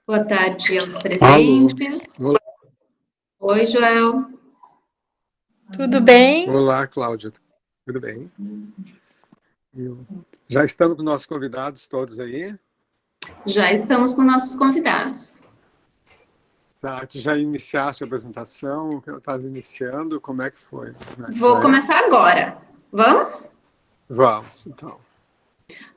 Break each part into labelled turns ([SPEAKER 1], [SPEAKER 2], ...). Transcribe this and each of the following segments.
[SPEAKER 1] Boa tarde aos
[SPEAKER 2] Alô.
[SPEAKER 1] presentes.
[SPEAKER 2] Olá,
[SPEAKER 1] Oi, Joel.
[SPEAKER 3] Tudo bem?
[SPEAKER 2] olá, Cláudia. Tudo bem? Já estamos com nossos convidados todos aí?
[SPEAKER 1] Já estamos com nossos convidados.
[SPEAKER 2] Tá, tu já iniciaste a apresentação? Estás iniciando? Como é que foi?
[SPEAKER 1] Vou começar agora. Vamos?
[SPEAKER 2] Vamos, então.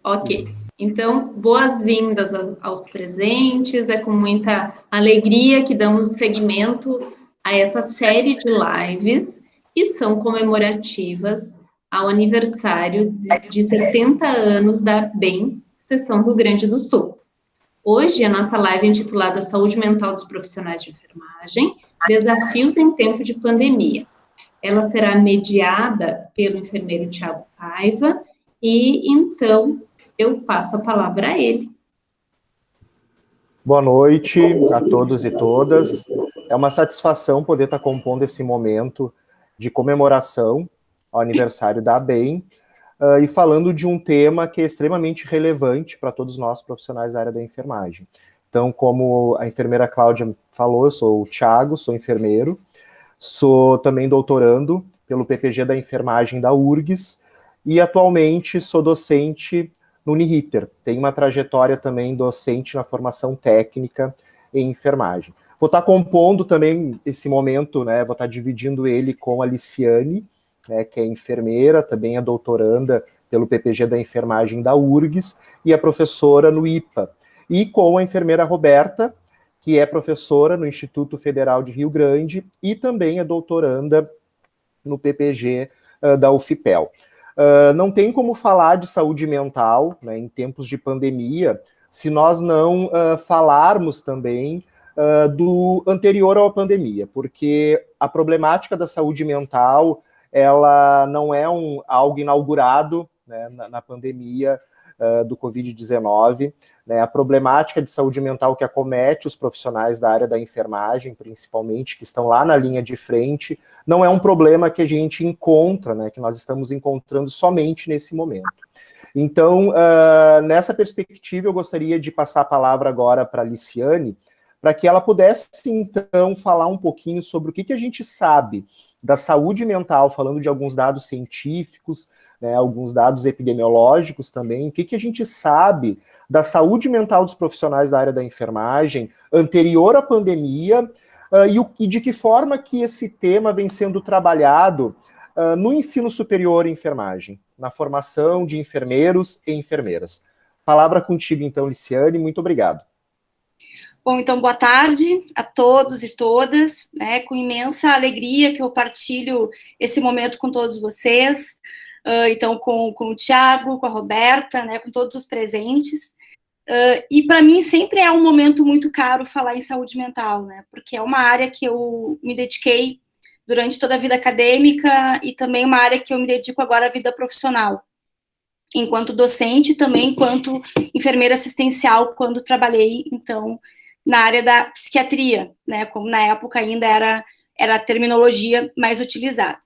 [SPEAKER 1] Ok. Então, boas-vindas aos presentes. É com muita alegria que damos seguimento a essa série de lives que são comemorativas ao aniversário de 70 anos da BEM, Seção Rio Grande do Sul. Hoje, a nossa live é intitulada Saúde Mental dos Profissionais de Enfermagem, Desafios em Tempo de Pandemia. Ela será mediada pelo enfermeiro Tiago Paiva, e então eu passo a palavra a ele.
[SPEAKER 4] Boa noite a todos e todas. É uma satisfação poder estar compondo esse momento de comemoração ao aniversário da ABEM, e falando de um tema que é extremamente relevante para todos nós profissionais da área da enfermagem. Então, como a enfermeira Cláudia falou, eu sou o Thiago, sou enfermeiro, sou também doutorando pelo PPG da enfermagem da URGS e atualmente sou docente no Uniriter. Tenho uma trajetória também docente na formação técnica em enfermagem. Vou estar compondo também esse momento, né, vou estar dividindo ele com a Liciane, que é enfermeira, também é doutoranda pelo PPG da enfermagem da URGS e é professora no IPA. E com a enfermeira Roberta, que é professora no Instituto Federal de Rio Grande e também é doutoranda no PPG da UFPEL. Não tem como falar de saúde mental, né, em tempos de pandemia, se nós não falarmos também do anterior à pandemia, porque a problemática da saúde mental, ela não é algo inaugurado, né, na pandemia do Covid-19, né, a problemática de saúde mental que acomete os profissionais da área da enfermagem, principalmente, que estão lá na linha de frente, não é um problema que a gente encontra, né, que nós estamos encontrando somente nesse momento. Então, nessa perspectiva, eu gostaria de passar a palavra agora para a Liciane, para que ela pudesse, então, falar um pouquinho sobre o que a gente sabe da saúde mental, falando de alguns dados científicos, né, alguns dados epidemiológicos também, o que a gente sabe da saúde mental dos profissionais da área da enfermagem anterior à pandemia, e de que forma que esse tema vem sendo trabalhado no ensino superior em enfermagem, na formação de enfermeiros e enfermeiras. Palavra contigo, então, Liciane, muito obrigado.
[SPEAKER 3] Bom, então, boa tarde a todos e todas, né, com imensa alegria que eu partilho esse momento com todos vocês, então, com o Thiago, com a Roberta, né, com todos os presentes, e para mim sempre é um momento muito caro falar em saúde mental, né, porque é uma área que eu me dediquei durante toda a vida acadêmica e também uma área que eu me dedico agora à vida profissional, enquanto docente, também enquanto enfermeira assistencial, quando trabalhei, então, na área da psiquiatria, né, como na época ainda era a terminologia mais utilizada.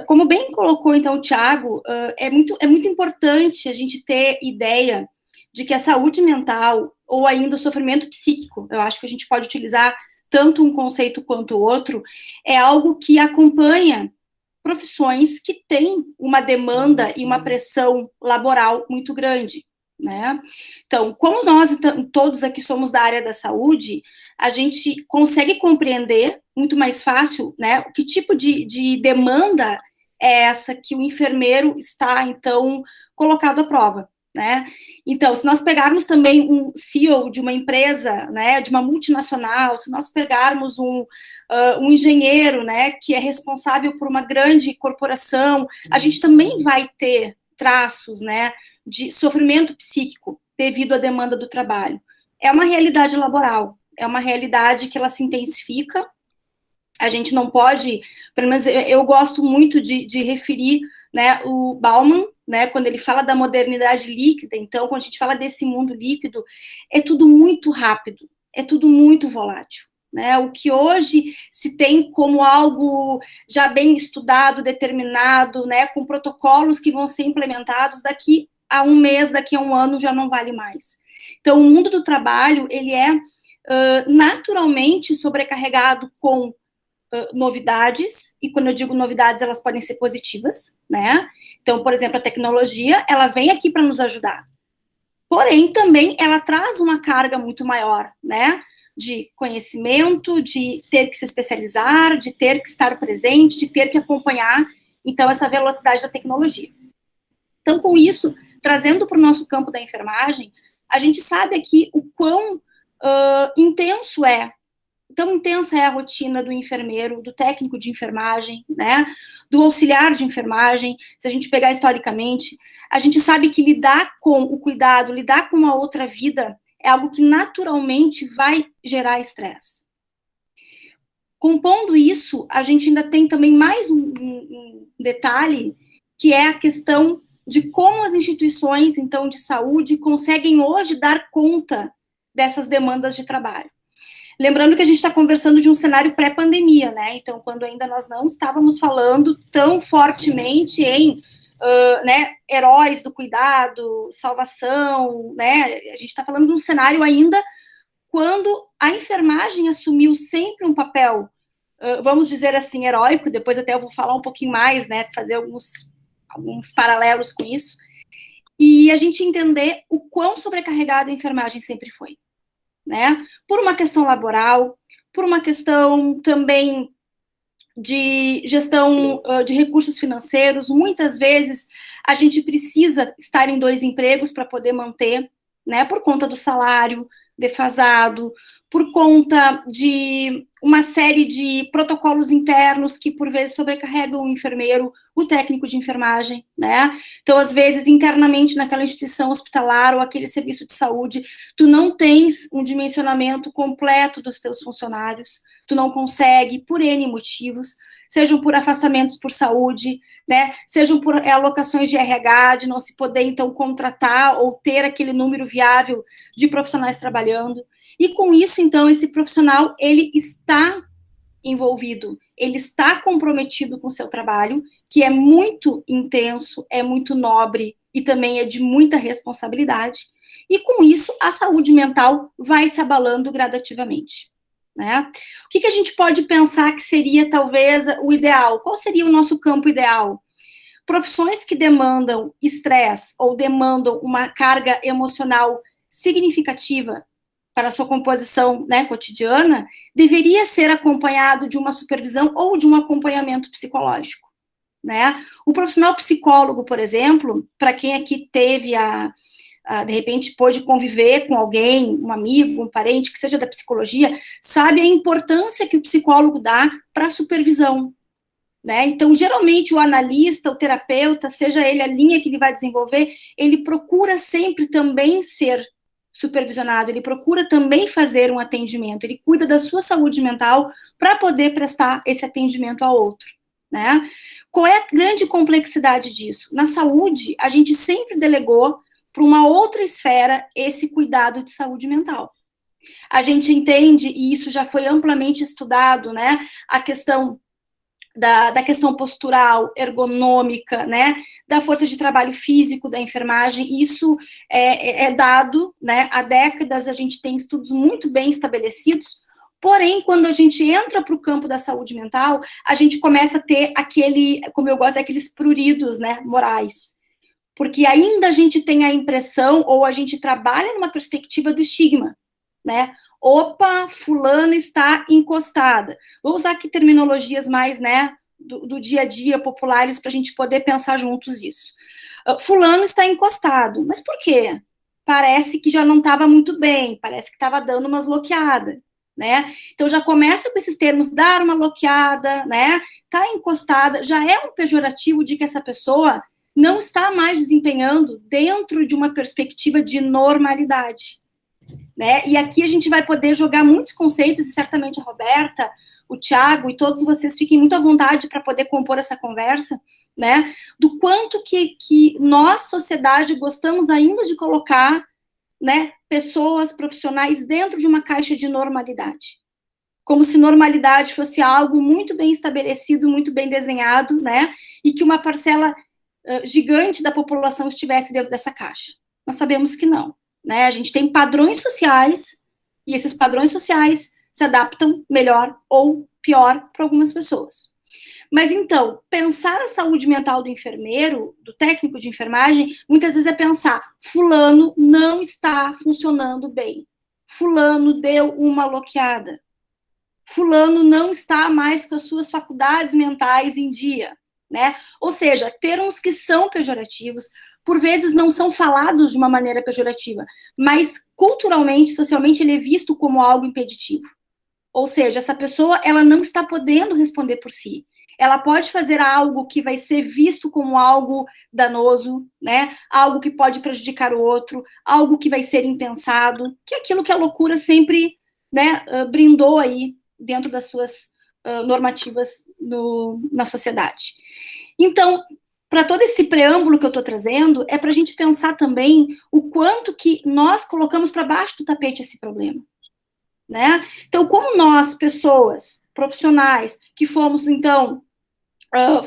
[SPEAKER 3] Como bem colocou, então, o Thiago, é muito importante a gente ter ideia de que a saúde mental, ou ainda o sofrimento psíquico, eu acho que a gente pode utilizar tanto um conceito quanto o outro, é algo que acompanha profissões que têm uma demanda e uma pressão laboral muito grande, né? Então, como nós todos aqui somos da área da saúde, a gente consegue compreender muito mais fácil, né, que tipo de demanda é essa que o enfermeiro está, então, colocado à prova, né? Então, se nós pegarmos também um CEO de uma empresa, né, de uma multinacional, se nós pegarmos um engenheiro, né, que é responsável por uma grande corporação, a gente também vai ter traços, né, de sofrimento psíquico devido à demanda do trabalho. É uma realidade laboral, é uma realidade que ela se intensifica. A gente não pode, pelo menos eu gosto muito de referir, né, o Bauman, né, quando ele fala da modernidade líquida. Então, quando a gente fala desse mundo líquido, é tudo muito rápido, é tudo muito volátil, né? O que hoje se tem como algo já bem estudado, determinado, né, com protocolos que vão ser implementados daqui a um mês, daqui a um ano, já não vale mais. Então, o mundo do trabalho, ele é naturalmente sobrecarregado com novidades, e quando eu digo novidades, elas podem ser positivas, né? Então, por exemplo, a tecnologia, ela vem aqui para nos ajudar. Porém, também ela traz uma carga muito maior, né? De conhecimento, de ter que se especializar, de ter que estar presente, de ter que acompanhar, então, essa velocidade da tecnologia. Então, com isso, trazendo para o nosso campo da enfermagem, a gente sabe aqui o quão tão intensa é a rotina do enfermeiro, do técnico de enfermagem, né, do auxiliar de enfermagem. Se a gente pegar historicamente, a gente sabe que lidar com o cuidado, lidar com uma outra vida, é algo que naturalmente vai gerar estresse. Compondo isso, a gente ainda tem também mais um detalhe, que é a questão de como as instituições, então, de saúde conseguem hoje dar conta dessas demandas de trabalho. Lembrando que a gente está conversando de um cenário pré-pandemia, né? Então, quando ainda nós não estávamos falando tão fortemente em heróis do cuidado, salvação, né? A gente está falando de um cenário ainda quando a enfermagem assumiu sempre um papel, vamos dizer assim, heróico. Depois até eu vou falar um pouquinho mais, né? Fazer alguns paralelos com isso. E a gente entender o quão sobrecarregada a enfermagem sempre foi, né? Por uma questão laboral, por uma questão também de gestão de recursos financeiros. Muitas vezes a gente precisa estar em 2 empregos para poder manter, né? Por conta do salário defasado, por conta de uma série de protocolos internos que, por vezes, sobrecarregam o enfermeiro, o técnico de enfermagem, né? Então, às vezes, internamente naquela instituição hospitalar ou aquele serviço de saúde, tu não tens um dimensionamento completo dos teus funcionários, tu não consegue, por N motivos, sejam por afastamentos por saúde, né? Sejam por alocações de RH, de não se poder, então, contratar ou ter aquele número viável de profissionais trabalhando. E com isso, então, esse profissional, ele está envolvido, ele está comprometido com o seu trabalho, que é muito intenso, é muito nobre e também é de muita responsabilidade. E com isso, a saúde mental vai se abalando gradativamente, né? O que a gente pode pensar que seria, talvez, o ideal? Qual seria o nosso campo ideal? Profissões que demandam estresse ou demandam uma carga emocional significativa para a sua composição, né, cotidiana, deveria ser acompanhado de uma supervisão ou de um acompanhamento psicológico, né? O profissional psicólogo, por exemplo, para quem aqui teve de repente pôde conviver com alguém, um amigo, um parente que seja da psicologia, sabe a importância que o psicólogo dá para a supervisão, né? Então, geralmente, o analista, o terapeuta, seja ele a linha que ele vai desenvolver, ele procura sempre também ser supervisionado, ele procura também fazer um atendimento, ele cuida da sua saúde mental para poder prestar esse atendimento ao outro, né? Qual é a grande complexidade disso? Na saúde, a gente sempre delegou para uma outra esfera esse cuidado de saúde mental. A gente entende, e isso já foi amplamente estudado, né, a questão da questão postural, ergonômica, né, da força de trabalho físico da enfermagem. Isso é dado, né, há décadas a gente tem estudos muito bem estabelecidos, porém, quando a gente entra para o campo da saúde mental, a gente começa a ter como eu gosto, aqueles pruridos, né, morais, porque ainda a gente tem a impressão, ou a gente trabalha numa perspectiva do estigma, né? Opa, fulana está encostada. Vou usar aqui terminologias mais, né, do dia a dia populares para a gente poder pensar juntos isso. Fulano está encostado. Mas por quê? Parece que já não estava muito bem, parece que estava dando umas loqueadas, né? Então já começa com esses termos, dar uma loqueada, né? Tá encostada, já é um pejorativo de que essa pessoa não está mais desempenhando dentro de uma perspectiva de normalidade, né? E aqui a gente vai poder jogar muitos conceitos, e certamente a Roberta, o Thiago e todos vocês fiquem muito à vontade para poder compor essa conversa, né? Do quanto que nós, sociedade, gostamos ainda de colocar, né, pessoas, profissionais dentro de uma caixa de normalidade. Como se normalidade fosse algo muito bem estabelecido, muito bem desenhado, né? E que uma parcela gigante da população estivesse dentro dessa caixa. Nós sabemos que não, né? A gente tem padrões sociais, e esses padrões sociais se adaptam melhor ou pior para algumas pessoas. Mas, então, pensar a saúde mental do enfermeiro, do técnico de enfermagem, muitas vezes é pensar, fulano não está funcionando bem, fulano deu uma loqueada, fulano não está mais com as suas faculdades mentais em dia, né? Ou seja, termos que são pejorativos, por vezes não são falados de uma maneira pejorativa, mas culturalmente, socialmente, ele é visto como algo impeditivo. Ou seja, essa pessoa, ela não está podendo responder por si. Ela pode fazer algo que vai ser visto como algo danoso, né? Algo que pode prejudicar o outro, algo que vai ser impensado, que é aquilo que a loucura sempre, né, brindou aí dentro das suas normativas na sociedade. Então, para todo esse preâmbulo que eu estou trazendo, é para a gente pensar também o quanto que nós colocamos para baixo do tapete esse problema, né? Então, como nós, pessoas, profissionais, que fomos, então,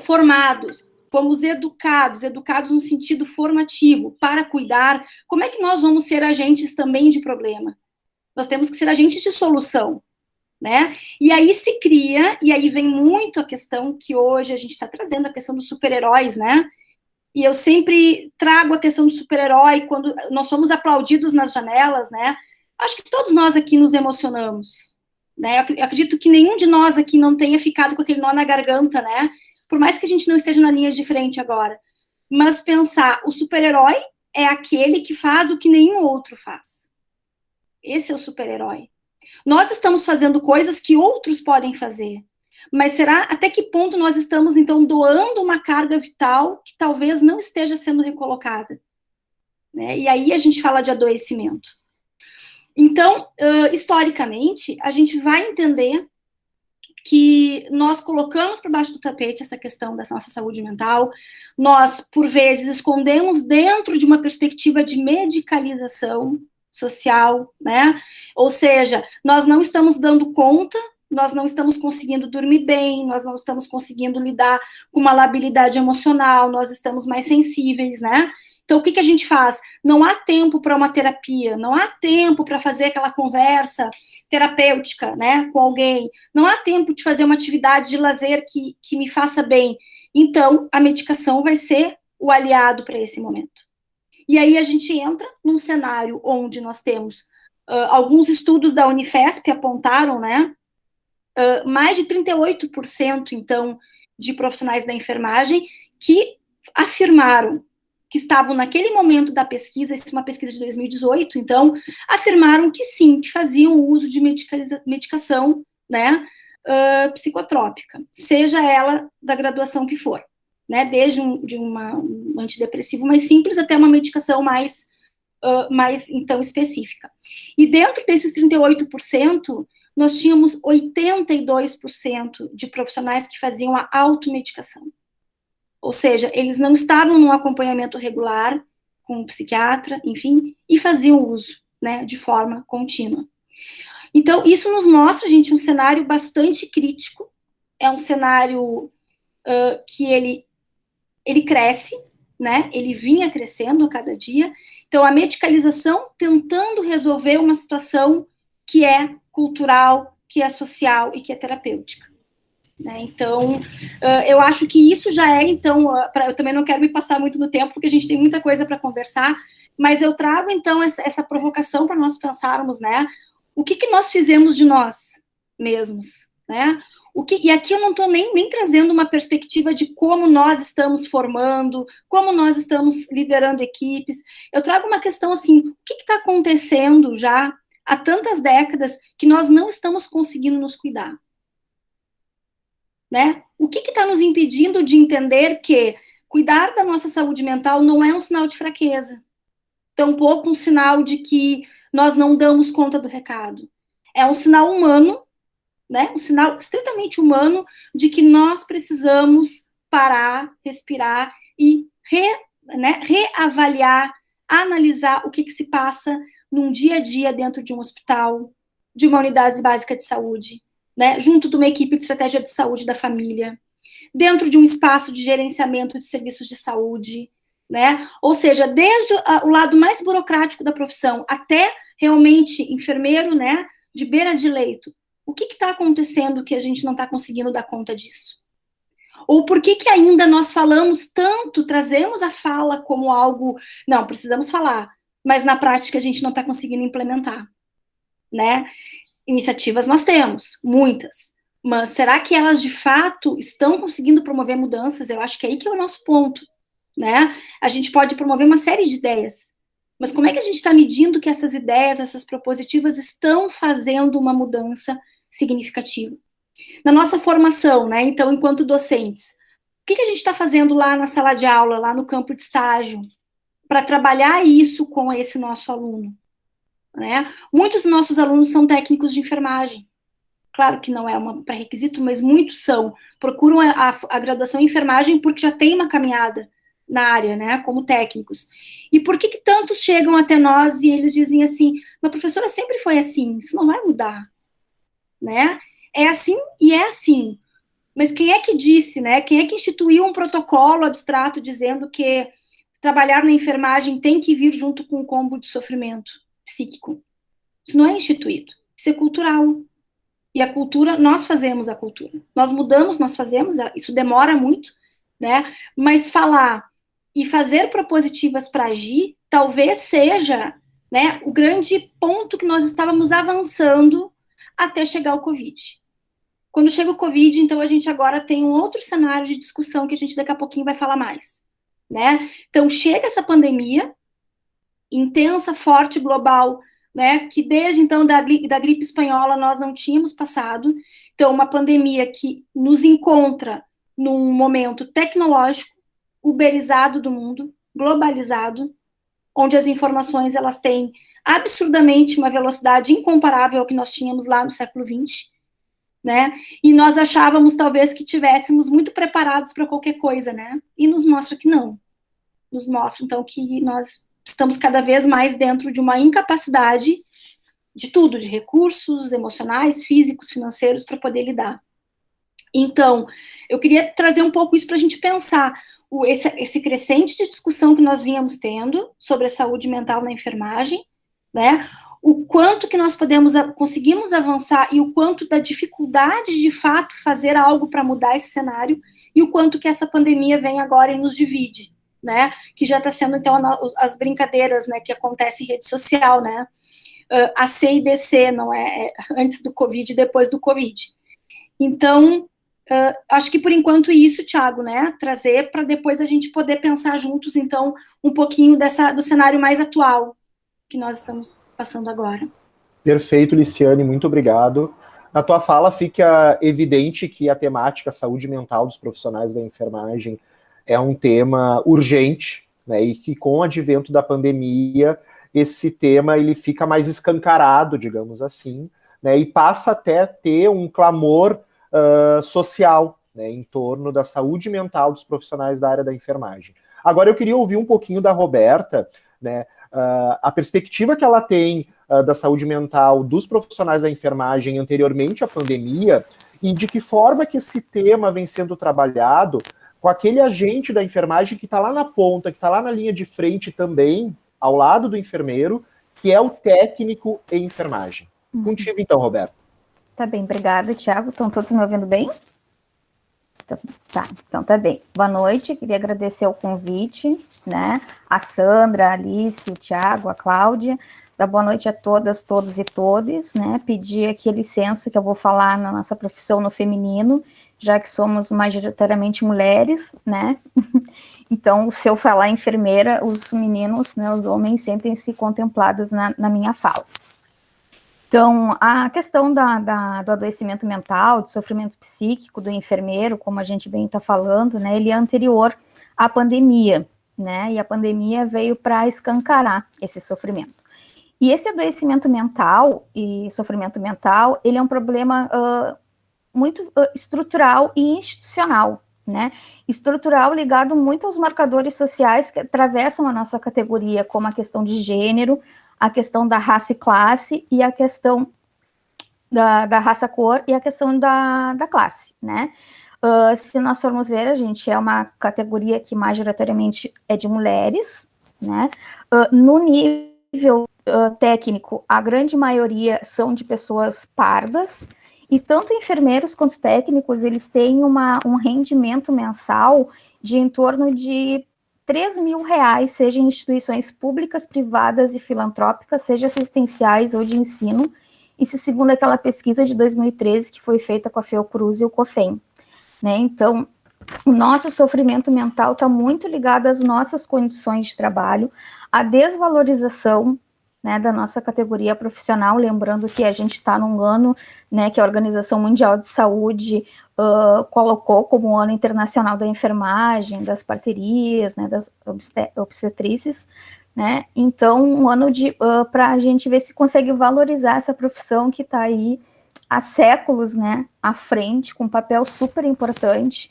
[SPEAKER 3] formados, fomos educados no sentido formativo, para cuidar, como é que nós vamos ser agentes também de problema? Nós temos que ser agentes de solução, né? E aí se cria, e aí vem muito a questão que hoje a gente está trazendo, a questão dos super-heróis, né? E eu sempre trago a questão do super-herói, quando nós somos aplaudidos nas janelas, né? Acho que todos nós aqui nos emocionamos, né? Eu acredito que nenhum de nós aqui não tenha ficado com aquele nó na garganta, né? Por mais que a gente não esteja na linha de frente agora. Mas pensar, o super-herói é aquele que faz o que nenhum outro faz. Esse é o super-herói. Nós estamos fazendo coisas que outros podem fazer. Mas será até que ponto nós estamos, então, doando uma carga vital que talvez não esteja sendo recolocada? Né? E aí a gente fala de adoecimento. Então, historicamente, a gente vai entender que nós colocamos por baixo do tapete essa questão da nossa saúde mental, nós, por vezes, escondemos dentro de uma perspectiva de medicalização social, né? Ou seja, nós não estamos dando conta, nós não estamos conseguindo dormir bem, nós não estamos conseguindo lidar com uma labilidade emocional, nós estamos mais sensíveis, né? Então, o que a gente faz? Não há tempo para uma terapia, não há tempo para fazer aquela conversa terapêutica, né, com alguém, não há tempo de fazer uma atividade de lazer que me faça bem. Então, a medicação vai ser o aliado para esse momento. E aí a gente entra num cenário onde nós temos alguns estudos da Unifesp apontaram, né, mais de 38%, então, de profissionais da enfermagem que afirmaram que estavam naquele momento da pesquisa, isso é uma pesquisa de 2018, então, afirmaram que sim, que faziam uso de medicação, né, psicotrópica, seja ela da graduação que for, né, desde um antidepressivo mais simples até uma medicação mais, então, específica. E dentro desses 38%, nós tínhamos 82% de profissionais que faziam a automedicação. Ou seja, eles não estavam num acompanhamento regular com um psiquiatra, enfim, e faziam uso, né, de forma contínua. Então, isso nos mostra, gente, um cenário bastante crítico, é um cenário que ele cresce, né, ele vinha crescendo a cada dia, então a medicalização tentando resolver uma situação que é cultural, que é social e que é terapêutica. Né? Então, eu acho que isso já é, então, eu também não quero me passar muito no tempo, porque a gente tem muita coisa para conversar, mas eu trago, então, essa provocação para nós pensarmos, né, o que nós fizemos de nós mesmos, né, e aqui eu não estou nem trazendo uma perspectiva de como nós estamos formando, como nós estamos liderando equipes, eu trago uma questão assim, o que está acontecendo já há tantas décadas que nós não estamos conseguindo nos cuidar? Né? O que está nos impedindo de entender que cuidar da nossa saúde mental não é um sinal de fraqueza, tampouco um sinal de que nós não damos conta do recado. É um sinal humano, né? Um sinal estritamente humano de que nós precisamos parar, respirar e reavaliar, analisar o que se passa num dia a dia dentro de um hospital, de uma unidade básica de saúde, né, junto de uma equipe de estratégia de saúde da família, dentro de um espaço de gerenciamento de serviços de saúde, né? Ou seja, desde o lado mais burocrático da profissão até realmente enfermeiro, né, de beira de leito. O que está acontecendo que a gente não está conseguindo dar conta disso? Ou por que ainda nós falamos tanto, trazemos a fala como algo, não, precisamos falar, mas na prática a gente não está conseguindo implementar, né? Iniciativas nós temos, muitas, mas será que elas de fato estão conseguindo promover mudanças? Eu acho que aí que é o nosso ponto, né? A gente pode promover uma série de ideias, mas como é que a gente está medindo que essas ideias, essas propositivas estão fazendo uma mudança significativa? Na nossa formação, né, então, enquanto docentes, o que a gente está fazendo lá na sala de aula, lá no campo de estágio, para trabalhar isso com esse nosso aluno? Né? Muitos dos nossos alunos são técnicos de enfermagem. Claro que não é um pré-requisito, mas muitos são. Procuram a graduação em enfermagem porque já tem uma caminhada na área, né, como técnicos. E por que tantos chegam até nós e eles dizem assim, mas professora, sempre foi assim, isso não vai mudar, né? É assim e é assim. Mas quem é que disse, né? Quem é que instituiu um protocolo abstrato dizendo que trabalhar na enfermagem tem que vir junto com um combo de sofrimento psíquico? Isso não é instituído, isso é cultural. E a cultura, nós fazemos a cultura. Nós mudamos, nós fazemos, isso demora muito, né? Mas falar e fazer propositivas para agir, talvez seja, né, o grande ponto que nós estávamos avançando até chegar o Covid. Quando chega o Covid, então a gente agora tem um outro cenário de discussão que a gente daqui a pouquinho vai falar mais, né? Então chega essa pandemia intensa, forte, global, né, que desde então da gripe espanhola nós não tínhamos passado. Então uma pandemia que nos encontra num momento tecnológico, uberizado do mundo, globalizado, onde as informações elas têm absurdamente uma velocidade incomparável ao que nós tínhamos lá no século XX, né? E nós achávamos talvez que tivéssemos muito preparados para qualquer coisa, né? E nos mostra que não. Nos mostra então que nós estamos cada vez mais dentro de uma incapacidade de tudo, de recursos emocionais, físicos, financeiros para poder lidar. Então, eu queria trazer um pouco isso para a gente pensar esse crescente de discussão que nós vínhamos tendo sobre a saúde mental na enfermagem, né? O quanto que nós conseguimos avançar e o quanto da dificuldade de fato fazer algo para mudar esse cenário e o quanto que essa pandemia vem agora e nos divide, né? Que já está sendo então as brincadeiras, né? Que acontece em rede social, né? A C e DC, não é antes do Covid e depois do Covid. Então acho que por enquanto isso, Thiago, né? Trazer para depois a gente poder pensar juntos, então, um pouquinho do cenário mais atual que nós estamos passando agora.
[SPEAKER 4] Perfeito, Liciane, muito obrigado. Na tua fala fica evidente que a temática saúde mental dos profissionais da enfermagem é um tema urgente, né, e que com o advento da pandemia, esse tema ele fica mais escancarado, digamos assim, né, e passa até a ter um clamor social, né, em torno da saúde mental dos profissionais da área da enfermagem. Agora eu queria ouvir um pouquinho da Roberta, né, a perspectiva que ela tem da saúde mental dos profissionais da enfermagem anteriormente à pandemia e de que forma que esse tema vem sendo trabalhado com aquele agente da enfermagem que está lá na ponta, que está lá na linha de frente também, ao lado do enfermeiro, que é o técnico em enfermagem. Contigo então, Roberta.
[SPEAKER 5] Tá bem, obrigada, Thiago. Estão todos me ouvindo bem? Então tá bem. Boa noite, queria agradecer o convite, né? A Sandra, a Alice, o Thiago, a Cláudia. Dar boa noite a todas, todos e todes, né? Pedir aqui licença que eu vou falar na nossa profissão no feminino, já que somos majoritariamente mulheres, né? Então, se eu falar enfermeira, os meninos, né, os homens sentem-se contemplados na minha fala. Então, a questão do adoecimento mental, do sofrimento psíquico do enfermeiro, como a gente bem está falando, né, ele é anterior à pandemia, né, e a pandemia veio para escancarar esse sofrimento. E esse adoecimento mental e sofrimento mental, ele é um problema muito estrutural e institucional, né, estrutural ligado muito aos marcadores sociais que atravessam a nossa categoria, como a questão de gênero, a questão da raça e classe, e a questão da raça-cor, e a questão da classe, né? Se nós formos ver, a gente é uma categoria que majoritariamente é de mulheres, né? No nível técnico, a grande maioria são de pessoas pardas, e tanto enfermeiros quanto técnicos, eles têm um rendimento mensal de em torno de R$3.000, seja em instituições públicas, privadas e filantrópicas, seja assistenciais ou de ensino, isso segundo aquela pesquisa de 2013 que foi feita com a Fiocruz e o COFEM, né? Então, o nosso sofrimento mental está muito ligado às nossas condições de trabalho, à desvalorização, né, da nossa categoria profissional, lembrando que a gente está num ano, né, que a Organização Mundial de Saúde colocou como o Ano Internacional da Enfermagem, das parterias, né, das obstetrícias, né? Então, um ano para a gente ver se consegue valorizar essa profissão que está aí há séculos, né, à frente, com um papel super importante.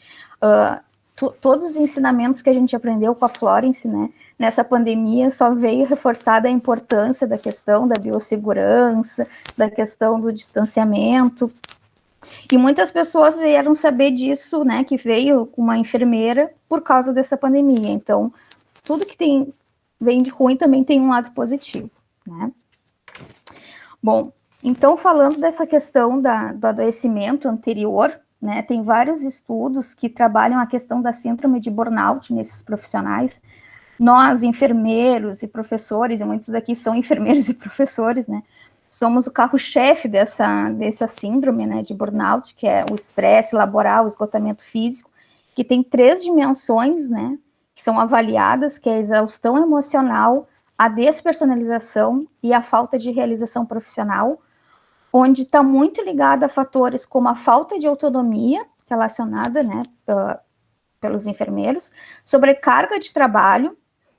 [SPEAKER 5] Todos os ensinamentos que a gente aprendeu com a Florence, né, nessa pandemia, só veio reforçada a importância da questão da biossegurança, da questão do distanciamento, e muitas pessoas vieram saber disso, né, que veio uma enfermeira por causa dessa pandemia. Então, tudo que vem de ruim também tem um lado positivo, né. Bom, então, falando dessa questão do adoecimento anterior, né, tem vários estudos que trabalham a questão da síndrome de burnout nesses profissionais. Nós, enfermeiros e professores, e muitos daqui são enfermeiros e professores, né, somos o carro-chefe dessa síndrome, né, de burnout, que é o estresse laboral, o esgotamento físico, que tem 3 dimensões, né, que são avaliadas, que é a exaustão emocional, a despersonalização e a falta de realização profissional, onde está muito ligado a fatores como a falta de autonomia, relacionada, né, pelos enfermeiros, sobrecarga de trabalho,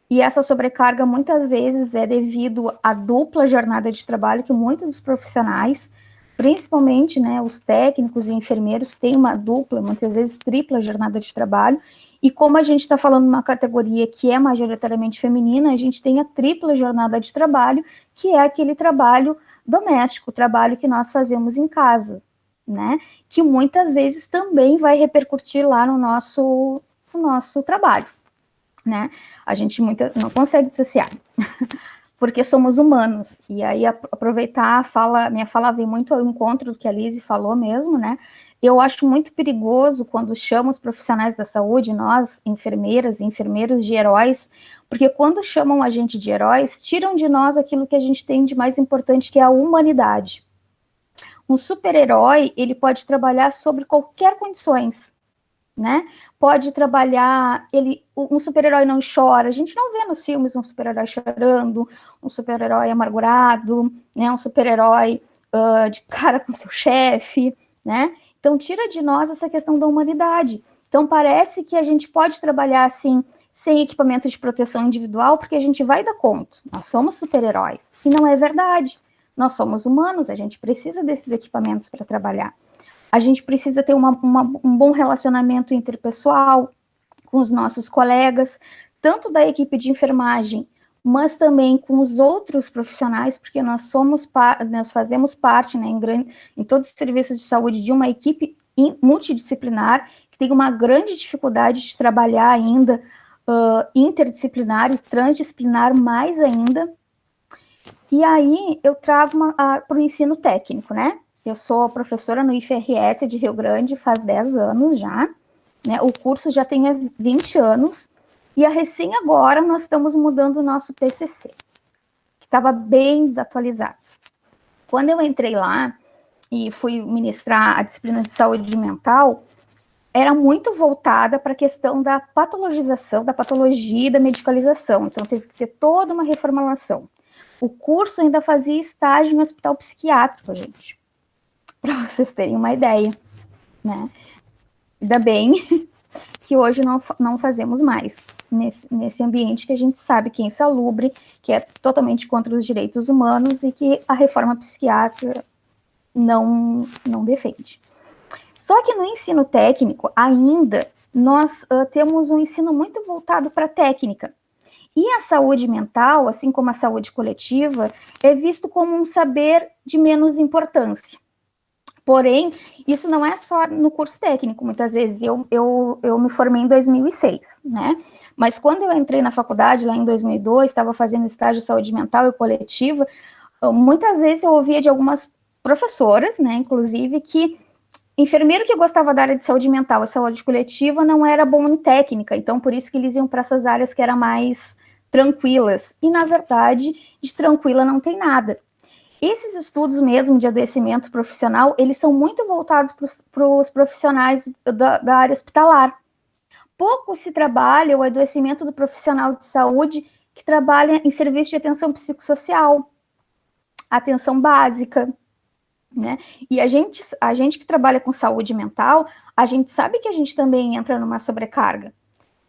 [SPEAKER 5] e essa sobrecarga muitas vezes é devido à dupla jornada de trabalho que muitos dos profissionais, principalmente, né, os técnicos e enfermeiros, têm uma dupla, muitas vezes tripla jornada de trabalho, e como a gente está falando de uma categoria que é majoritariamente feminina, a gente tem a tripla jornada de trabalho, que é aquele trabalho doméstico, o trabalho que nós fazemos em casa, né, que muitas vezes também vai repercutir lá no nosso trabalho, né, a gente não consegue dissociar, porque somos humanos, e aí aproveitar minha fala vem muito ao encontro do que a Lise falou mesmo, né, eu acho muito perigoso quando chamam os profissionais da saúde, nós, enfermeiras e enfermeiros, de heróis, porque quando chamam a gente de heróis, tiram de nós aquilo que a gente tem de mais importante, que é a humanidade. Um super-herói, ele pode trabalhar sobre qualquer condições, né? Pode trabalhar, um super-herói não chora, a gente não vê nos filmes um super-herói chorando, um super-herói amargurado, né? Um super-herói de cara com seu chefe, né? Então, tira de nós essa questão da humanidade. Então, parece que a gente pode trabalhar, assim, sem equipamento de proteção individual, porque a gente vai dar conta. Nós somos super-heróis. E não é verdade. Nós somos humanos, a gente precisa desses equipamentos para trabalhar. A gente precisa ter um bom relacionamento interpessoal com os nossos colegas, tanto da equipe de enfermagem, mas também com os outros profissionais, porque nós fazemos parte, né, em todos os serviços de saúde, de uma equipe multidisciplinar, que tem uma grande dificuldade de trabalhar ainda interdisciplinar e transdisciplinar mais ainda. E aí eu trago para o ensino técnico, né? Eu sou professora no IFRS de Rio Grande faz 10 anos já, né? O curso já tem 20 anos, e recém agora nós estamos mudando o nosso PCC, que estava bem desatualizado. Quando eu entrei lá e fui ministrar a disciplina de saúde mental, era muito voltada para a questão da patologização, da patologia e da medicalização. Então, teve que ter toda uma reformulação. O curso ainda fazia estágio em hospital psiquiátrico, gente, para vocês terem uma ideia, né? Ainda bem que hoje não fazemos mais nesse ambiente que a gente sabe que é insalubre, que é totalmente contra os direitos humanos e que a reforma psiquiátrica não defende. Só que no ensino técnico, ainda, nós temos um ensino muito voltado para a técnica. E a saúde mental, assim como a saúde coletiva, é visto como um saber de menos importância. Porém, isso não é só no curso técnico. Muitas vezes eu me formei em 2006, né? Mas quando eu entrei na faculdade, lá em 2002, estava fazendo estágio de saúde mental e coletiva, muitas vezes eu ouvia de algumas professoras, né, inclusive, que enfermeiro que gostava da área de saúde mental e saúde coletiva não era bom em técnica, então por isso que eles iam para essas áreas que eram mais tranquilas. E, na verdade, de tranquila não tem nada. Esses estudos mesmo de adoecimento profissional, eles são muito voltados para os profissionais da área hospitalar. Pouco se trabalha o adoecimento do profissional de saúde que trabalha em serviço de atenção psicossocial, atenção básica, né? E a gente que trabalha com saúde mental, a gente sabe que a gente também entra numa sobrecarga,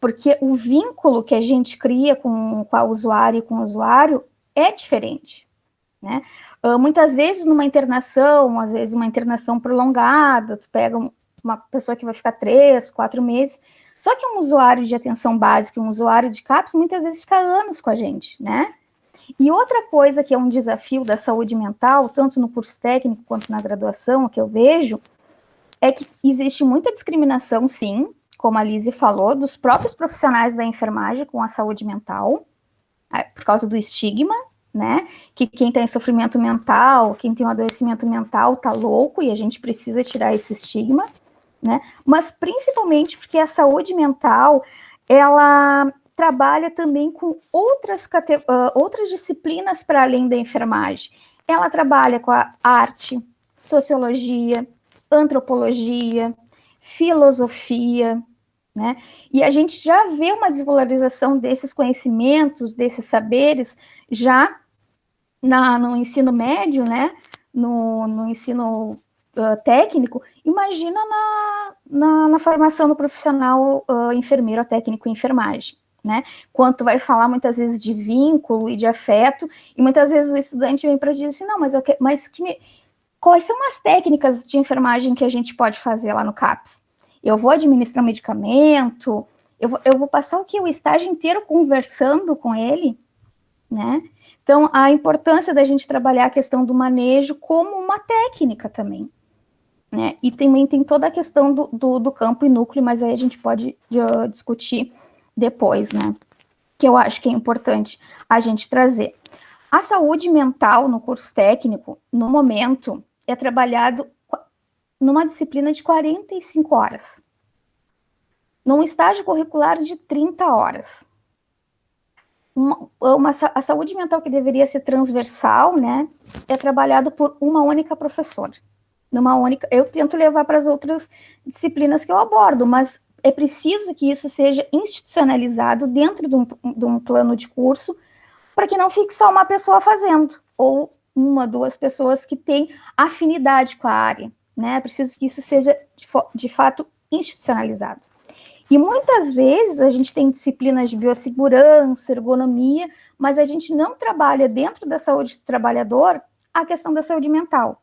[SPEAKER 5] porque o vínculo que a gente cria com a usuária e com o usuário é diferente, né? Muitas vezes numa internação, às vezes uma internação prolongada, tu pega uma pessoa que vai ficar 3, 4 meses, só que um usuário de atenção básica, um usuário de CAPS, muitas vezes fica anos com a gente, né? E outra coisa que é um desafio da saúde mental, tanto no curso técnico quanto na graduação, que eu vejo, é que existe muita discriminação, sim, como a Lise falou, dos próprios profissionais da enfermagem com a saúde mental, por causa do estigma, né? Que quem tem sofrimento mental, quem tem um adoecimento mental tá louco e a gente precisa tirar esse estigma, né? Mas principalmente porque a saúde mental, ela trabalha também com outras disciplinas para além da enfermagem. Ela trabalha com a arte, sociologia, antropologia, filosofia, né? E a gente já vê uma desvalorização desses conhecimentos, desses saberes, já no ensino médio, né? No ensino técnico. Imagina na formação do profissional enfermeiro, técnico em enfermagem, né? Quanto vai falar muitas vezes de vínculo e de afeto, e muitas vezes o estudante vem para dizer assim, não, quais são as técnicas de enfermagem que a gente pode fazer lá no CAPS? Eu vou administrar medicamento, eu vou passar o estágio inteiro conversando com ele, né? Então, a importância da gente trabalhar a questão do manejo como uma técnica também, né? E também tem toda a questão do campo e núcleo, mas aí a gente pode discutir depois, né? Que eu acho que é importante a gente trazer. A saúde mental no curso técnico, no momento, é trabalhado numa disciplina de 45 horas. Num estágio curricular de 30 horas. A saúde mental que deveria ser transversal, né, é trabalhado por uma única professora. Eu tento levar para as outras disciplinas que eu abordo, mas é preciso que isso seja institucionalizado dentro de um plano de curso, para que não fique só uma pessoa fazendo, ou uma, 2 pessoas que têm afinidade com a área, né? É preciso que isso seja, de fato, institucionalizado. E muitas vezes a gente tem disciplinas de biossegurança, ergonomia, mas a gente não trabalha dentro da saúde do trabalhador a questão da saúde mental.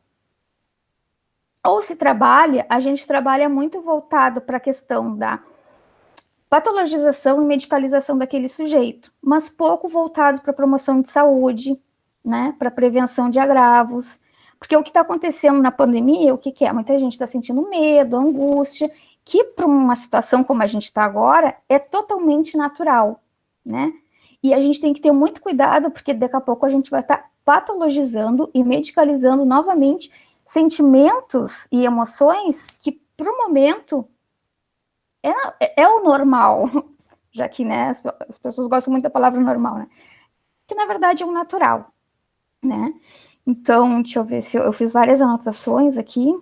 [SPEAKER 5] Ou se trabalha, a gente trabalha muito voltado para a questão da patologização e medicalização daquele sujeito, mas pouco voltado para a promoção de saúde, né, para prevenção de agravos, porque o que está acontecendo na pandemia, o que é? Muita gente está sentindo medo, angústia, que para uma situação como a gente está agora, é totalmente natural, né, e a gente tem que ter muito cuidado, porque daqui a pouco a gente vai estar patologizando e medicalizando novamente sentimentos e emoções que, para o momento, é o normal, já que, né, as pessoas gostam muito da palavra normal, né? Que, na verdade, é o natural, né? Então, deixa eu ver se eu fiz várias anotações aqui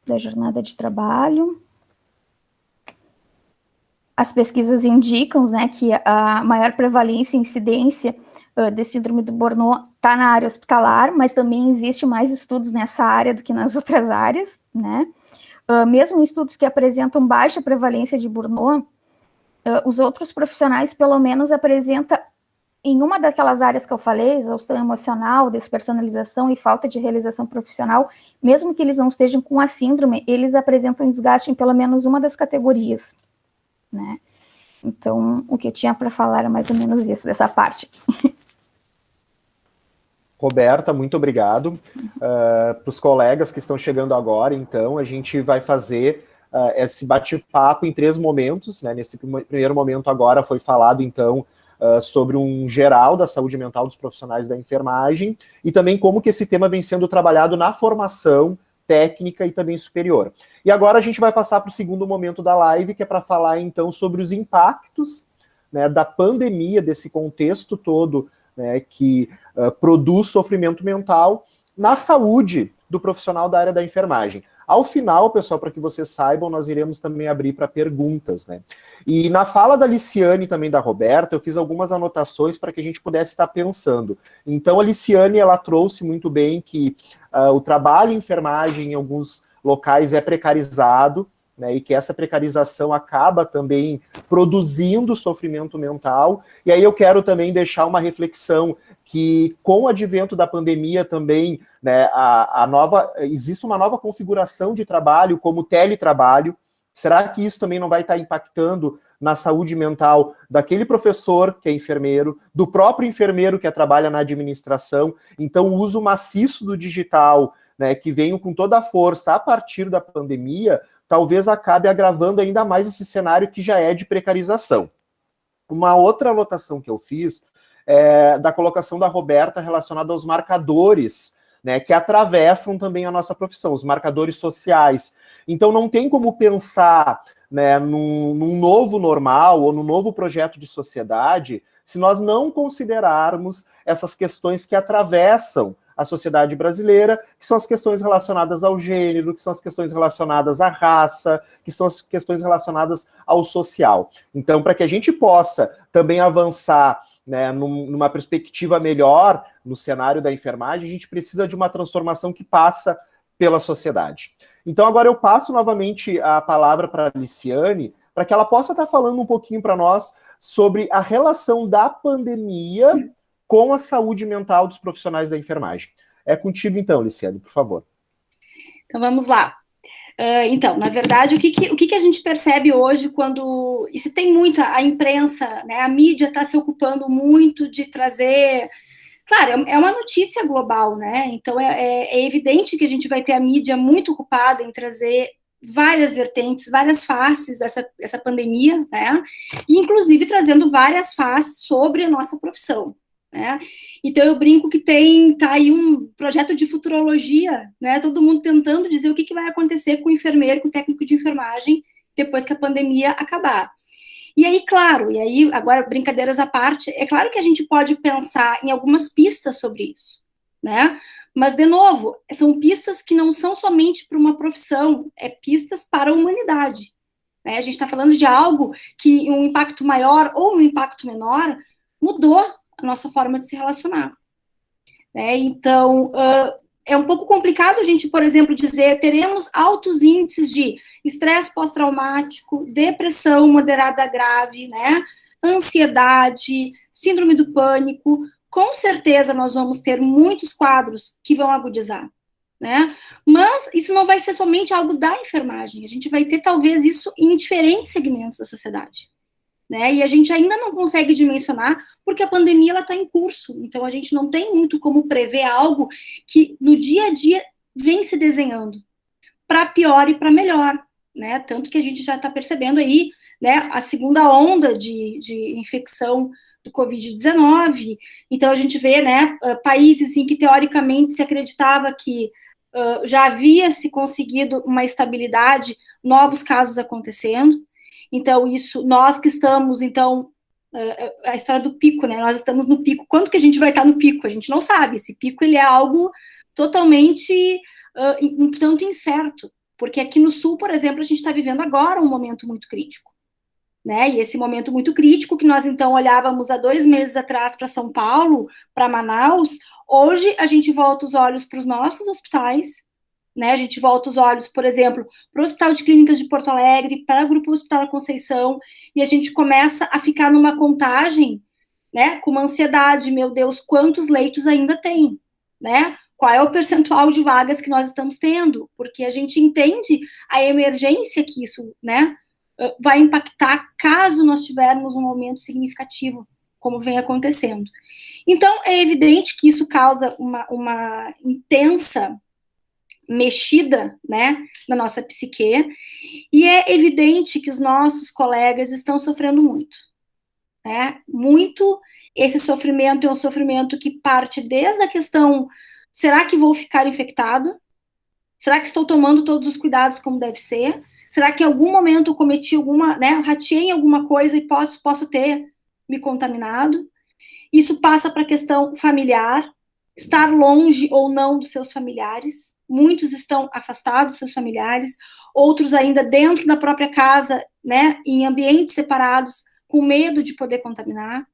[SPEAKER 5] da jornada de trabalho. As pesquisas indicam, né, que a maior prevalência e incidência de síndrome do Burnout está na área hospitalar, mas também existe mais estudos nessa área do que nas outras áreas, né? Mesmo em estudos que apresentam baixa prevalência de Burnout, os outros profissionais, pelo menos, apresentam, em uma daquelas áreas que eu falei, exaustão emocional, despersonalização e falta de realização profissional, mesmo que eles não estejam com a síndrome, eles apresentam desgaste em pelo menos uma das categorias, né? Então, o que eu tinha para falar era mais ou menos isso, dessa parte.
[SPEAKER 4] Roberta, muito obrigado. Para os colegas que estão chegando agora, então, a gente vai fazer esse bate-papo em 3 momentos, né? Nesse primeiro momento agora foi falado, então, sobre um geral da saúde mental dos profissionais da enfermagem e também como que esse tema vem sendo trabalhado na formação técnica e também superior. E agora a gente vai passar para o segundo momento da live, que é para falar, então, sobre os impactos, né, da pandemia, desse contexto todo, né, que produz sofrimento mental na saúde do profissional da área da enfermagem. Ao final, pessoal, para que vocês saibam, nós iremos também abrir para perguntas, né? E na fala da Liciane e também da Roberta, eu fiz algumas anotações para que a gente pudesse estar pensando. Então, a Liciane, ela trouxe muito bem que o trabalho em enfermagem em alguns locais é precarizado, né, e que essa precarização acaba também produzindo sofrimento mental. E aí eu quero também deixar uma reflexão que, com o advento da pandemia também, né, existe uma nova configuração de trabalho, como teletrabalho. Será que isso também não vai estar impactando na saúde mental daquele professor que é enfermeiro, do próprio enfermeiro que trabalha na administração? Então, o uso maciço do digital, né, que veio com toda a força a partir da pandemia, talvez acabe agravando ainda mais esse cenário que já é de precarização. Uma outra anotação que eu fiz é da colocação da Roberta relacionada aos marcadores, né, que atravessam também a nossa profissão, os marcadores sociais. Então não tem como pensar, né, num novo normal ou num novo projeto de sociedade se nós não considerarmos essas questões que atravessam a sociedade brasileira, que são as questões relacionadas ao gênero, que são as questões relacionadas à raça, que são as questões relacionadas ao social. Então, para que a gente possa também avançar, né, numa perspectiva melhor no cenário da enfermagem, a gente precisa de uma transformação que passa pela sociedade. Então, agora eu passo novamente a palavra para a Liciane, para que ela possa estar falando um pouquinho para nós sobre a relação da pandemia com a saúde mental dos profissionais da enfermagem. É contigo então, Liciane, por favor.
[SPEAKER 3] Então, vamos lá. Então, na verdade, o que a gente percebe hoje quando... E se tem muita... A imprensa, né, a mídia está se ocupando muito de trazer... Claro, é uma notícia global, né? Então, é evidente que a gente vai ter a mídia muito ocupada em trazer várias vertentes, várias faces dessa pandemia, né? E, inclusive, trazendo várias faces sobre a nossa profissão, né? Então eu brinco que tá aí um projeto de futurologia, né? Todo mundo tentando dizer o que vai acontecer com o enfermeiro, com o técnico de enfermagem depois que a pandemia acabar. E aí, claro, agora brincadeiras à parte, é claro que a gente pode pensar em algumas pistas sobre isso, né? Mas, de novo, são pistas que não são somente para uma profissão, é pistas para a humanidade, né? A gente está falando de algo que um impacto maior ou um impacto menor mudou a nossa forma de se relacionar, né? Então, é um pouco complicado a gente, por exemplo, dizer teremos altos índices de estresse pós-traumático, depressão moderada grave, né? Ansiedade, síndrome do pânico. Com certeza nós vamos ter muitos quadros que vão agudizar, né? Mas isso não vai ser somente algo da enfermagem, a gente vai ter talvez isso em diferentes segmentos da sociedade, né? E a gente ainda não consegue dimensionar, porque a pandemia está em curso, então a gente não tem muito como prever algo que no dia a dia vem se desenhando, para pior e para melhor, né? Tanto que a gente já está percebendo aí, né, a segunda onda de infecção do Covid-19, então a gente vê, né, países em que teoricamente se acreditava que já havia se conseguido uma estabilidade, novos casos acontecendo. Então, isso, nós que estamos, então, a história do pico, né? Nós estamos no pico. Quando que a gente vai estar no pico? A gente não sabe. Esse pico, ele é algo totalmente, um tanto incerto. Porque aqui no Sul, por exemplo, a gente está vivendo agora um momento muito crítico, né? E esse momento muito crítico, que nós, então, olhávamos há 2 meses atrás para São Paulo, para Manaus, hoje a gente volta os olhos para os nossos hospitais, né? A gente volta os olhos, por exemplo, para o Hospital de Clínicas de Porto Alegre, para o Grupo Hospital da Conceição, e a gente começa a ficar numa contagem, né, com uma ansiedade, meu Deus, quantos leitos ainda tem, né? Qual é o percentual de vagas que nós estamos tendo? Porque a gente entende a emergência que isso, né, vai impactar caso nós tivermos um aumento significativo como vem acontecendo. Então, é evidente que isso causa uma intensa mexida, né, na nossa psique, e é evidente que os nossos colegas estão sofrendo muito, né, muito. Esse sofrimento é um sofrimento que parte desde a questão, será que vou ficar infectado? Será que estou tomando todos os cuidados como deve ser? Será que em algum momento eu cometi alguma, né, rateei alguma coisa e posso ter me contaminado? Isso passa para a questão familiar, estar longe ou não dos seus familiares. Muitos estão afastados dos seus familiares, outros ainda dentro da própria casa, né, em ambientes separados, com medo de poder contaminar.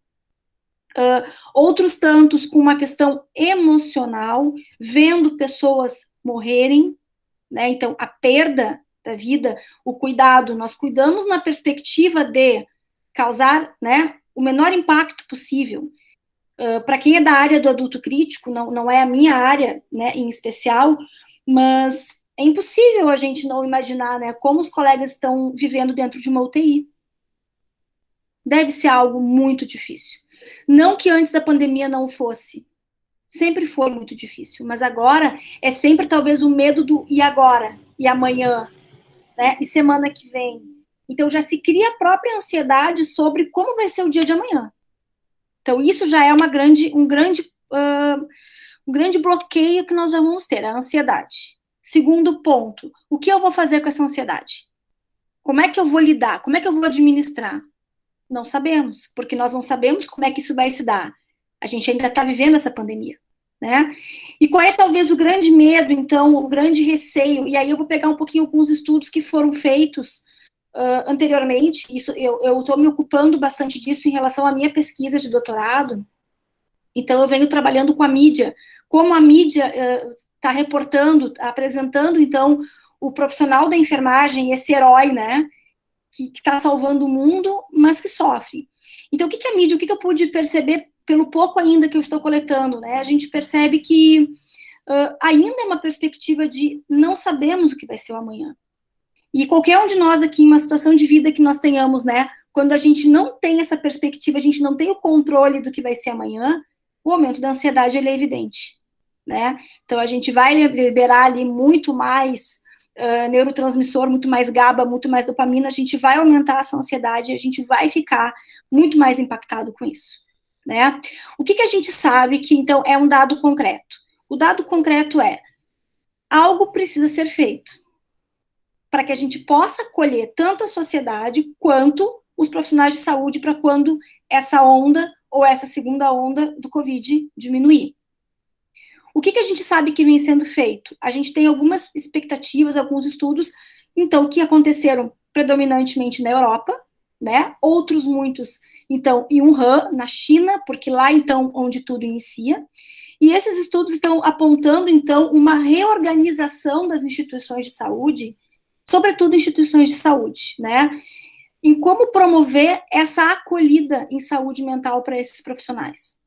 [SPEAKER 3] Outros tantos com uma questão emocional, vendo pessoas morrerem, né, então a perda da vida, o cuidado, nós cuidamos na perspectiva de causar, né, o menor impacto possível. Para quem é da área do adulto crítico, não é a minha área, né, em especial, mas é impossível a gente não imaginar, né, como os colegas estão vivendo dentro de uma UTI. Deve ser algo muito difícil. Não que antes da pandemia não fosse. Sempre foi muito difícil, mas agora é sempre talvez o medo do e agora? E amanhã? Né? E semana que vem? Então já se cria a própria ansiedade sobre como vai ser o dia de amanhã. Então isso já é um grande bloqueio que nós vamos ter, a ansiedade. Segundo ponto, o que eu vou fazer com essa ansiedade? Como é que eu vou lidar? Como é que eu vou administrar? Não sabemos, porque nós não sabemos como é que isso vai se dar. A gente ainda está vivendo essa pandemia, né? E qual é talvez o grande medo, então, o grande receio? E aí eu vou pegar um pouquinho alguns estudos que foram feitos anteriormente. Isso, eu estou me ocupando bastante disso em relação à minha pesquisa de doutorado. Então eu venho trabalhando com a mídia, como a mídia está reportando, apresentando, então, o profissional da enfermagem, esse herói, né? Que está salvando o mundo, mas que sofre. Então, o que é a mídia? O que eu pude perceber pelo pouco ainda que eu estou coletando? Né? A gente percebe que ainda é uma perspectiva de não sabemos o que vai ser o amanhã. E qualquer um de nós aqui, em uma situação de vida que nós tenhamos, né, quando a gente não tem essa perspectiva, a gente não tem o controle do que vai ser amanhã, o aumento da ansiedade ele é evidente. Né? Então, a gente vai liberar ali muito mais neurotransmissor, muito mais GABA, muito mais dopamina, a gente vai aumentar essa ansiedade e a gente vai ficar muito mais impactado com isso, né? O que a gente sabe que, então, é um dado concreto? O dado concreto é, algo precisa ser feito para que a gente possa acolher tanto a sociedade quanto os profissionais de saúde para quando essa onda ou essa segunda onda do Covid diminuir. O que a gente sabe que vem sendo feito? A gente tem algumas expectativas, alguns estudos, então, que aconteceram predominantemente na Europa, né? Outros muitos, então, em Wuhan, na China, porque lá, então, onde tudo inicia. E esses estudos estão apontando, então, uma reorganização das instituições de saúde, sobretudo instituições de saúde, né? Em como promover essa acolhida em saúde mental para esses profissionais.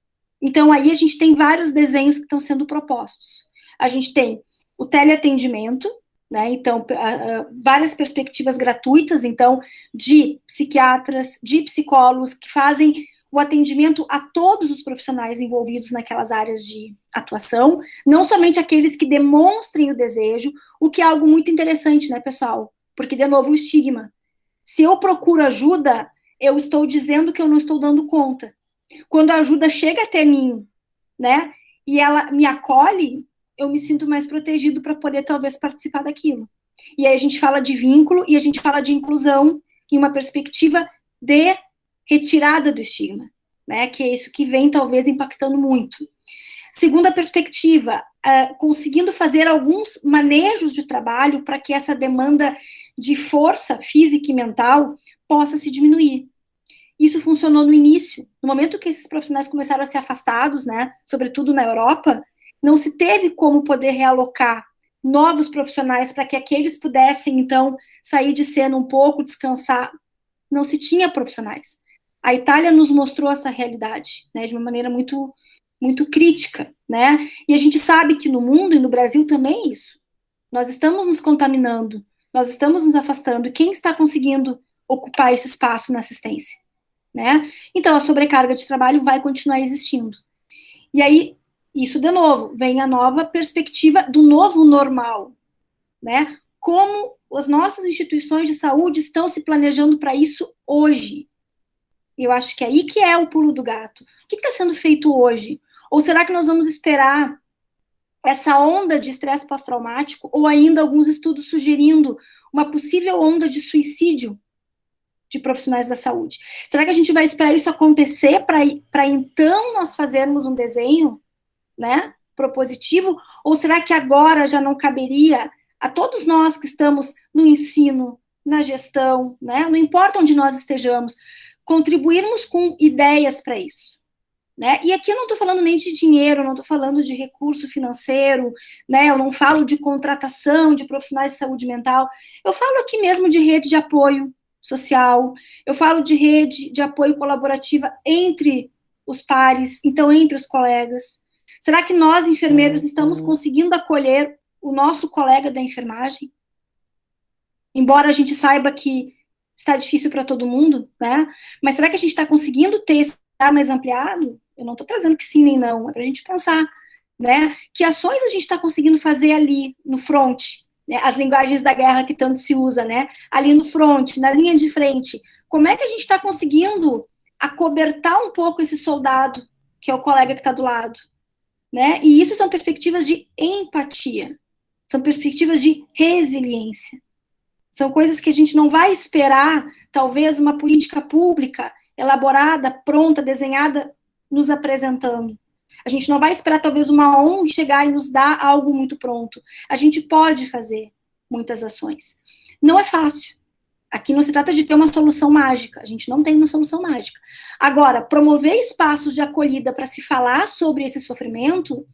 [SPEAKER 3] Então, aí a gente tem vários desenhos que estão sendo propostos. A gente tem o teleatendimento, né? Então, várias perspectivas gratuitas, então, de psiquiatras, de psicólogos que fazem o atendimento a todos os profissionais envolvidos naquelas áreas de atuação, não somente aqueles que demonstrem o desejo, o que é algo muito interessante, né, pessoal? Porque, de novo, o estigma. Se eu procuro ajuda, eu estou dizendo que eu não estou dando conta. Quando a ajuda chega até mim, né, e ela me acolhe, eu me sinto mais protegido para poder, talvez, participar daquilo. E aí a gente fala de vínculo e a gente fala de inclusão em uma perspectiva de retirada do estigma, né, que é isso que vem, talvez, impactando muito. Segunda perspectiva, conseguindo fazer alguns manejos de trabalho para que essa demanda de força física e mental possa se diminuir. Isso funcionou no início. No momento que esses profissionais começaram a ser afastados, né, sobretudo na Europa, não se teve como poder realocar novos profissionais para que aqueles pudessem, então, sair de cena um pouco, descansar. Não se tinha profissionais. A Itália nos mostrou essa realidade, né, de uma maneira muito, muito crítica, né, e a gente sabe que no mundo e no Brasil também é isso. Nós estamos nos contaminando, nós estamos nos afastando, e quem está conseguindo ocupar esse espaço na assistência? né? Então, a sobrecarga de trabalho vai continuar existindo. E aí, isso de novo, vem a nova perspectiva do novo normal, né? Como as nossas instituições de saúde estão se planejando para isso hoje? Eu acho que aí que é o pulo do gato. O que está sendo feito hoje? Ou será que nós vamos esperar essa onda de estresse pós-traumático, ou ainda alguns estudos sugerindo uma possível onda de suicídio de profissionais da saúde? Será que a gente vai esperar isso acontecer para então nós fazermos um desenho, né, propositivo? Ou será que agora já não caberia a todos nós que estamos no ensino, na gestão, né, não importa onde nós estejamos, contribuirmos com ideias para isso? Né? E aqui eu não estou falando nem de dinheiro, não estou falando de recurso financeiro, né? Eu não falo de contratação de profissionais de saúde mental, eu falo aqui mesmo de rede de apoio social, eu falo de rede de apoio colaborativa entre os pares, então entre os colegas. Será que nós, enfermeiros, estamos conseguindo acolher o nosso colega da enfermagem? Embora a gente saiba que está difícil para todo mundo, né? Mas será que a gente está conseguindo ter esse olhar mais ampliado? Eu não estou trazendo que sim nem não, é para a gente pensar, né? Que ações a gente está conseguindo fazer ali no front, né? As linguagens da guerra que tanto se usa, né? Ali no front, na linha de frente. Como é que a gente está conseguindo acobertar um pouco esse soldado, que é o colega que está do lado, né? E isso são perspectivas de empatia, são perspectivas de resiliência. São coisas que a gente não vai esperar, talvez, uma política pública elaborada, pronta, desenhada, nos apresentando. A gente não vai esperar, talvez, uma ONG chegar e nos dar algo muito pronto. A gente pode fazer muitas ações. Não é fácil. Aqui não se trata de ter uma solução mágica. A gente não tem uma solução mágica. Agora, promover espaços de acolhida para se falar sobre esse sofrimento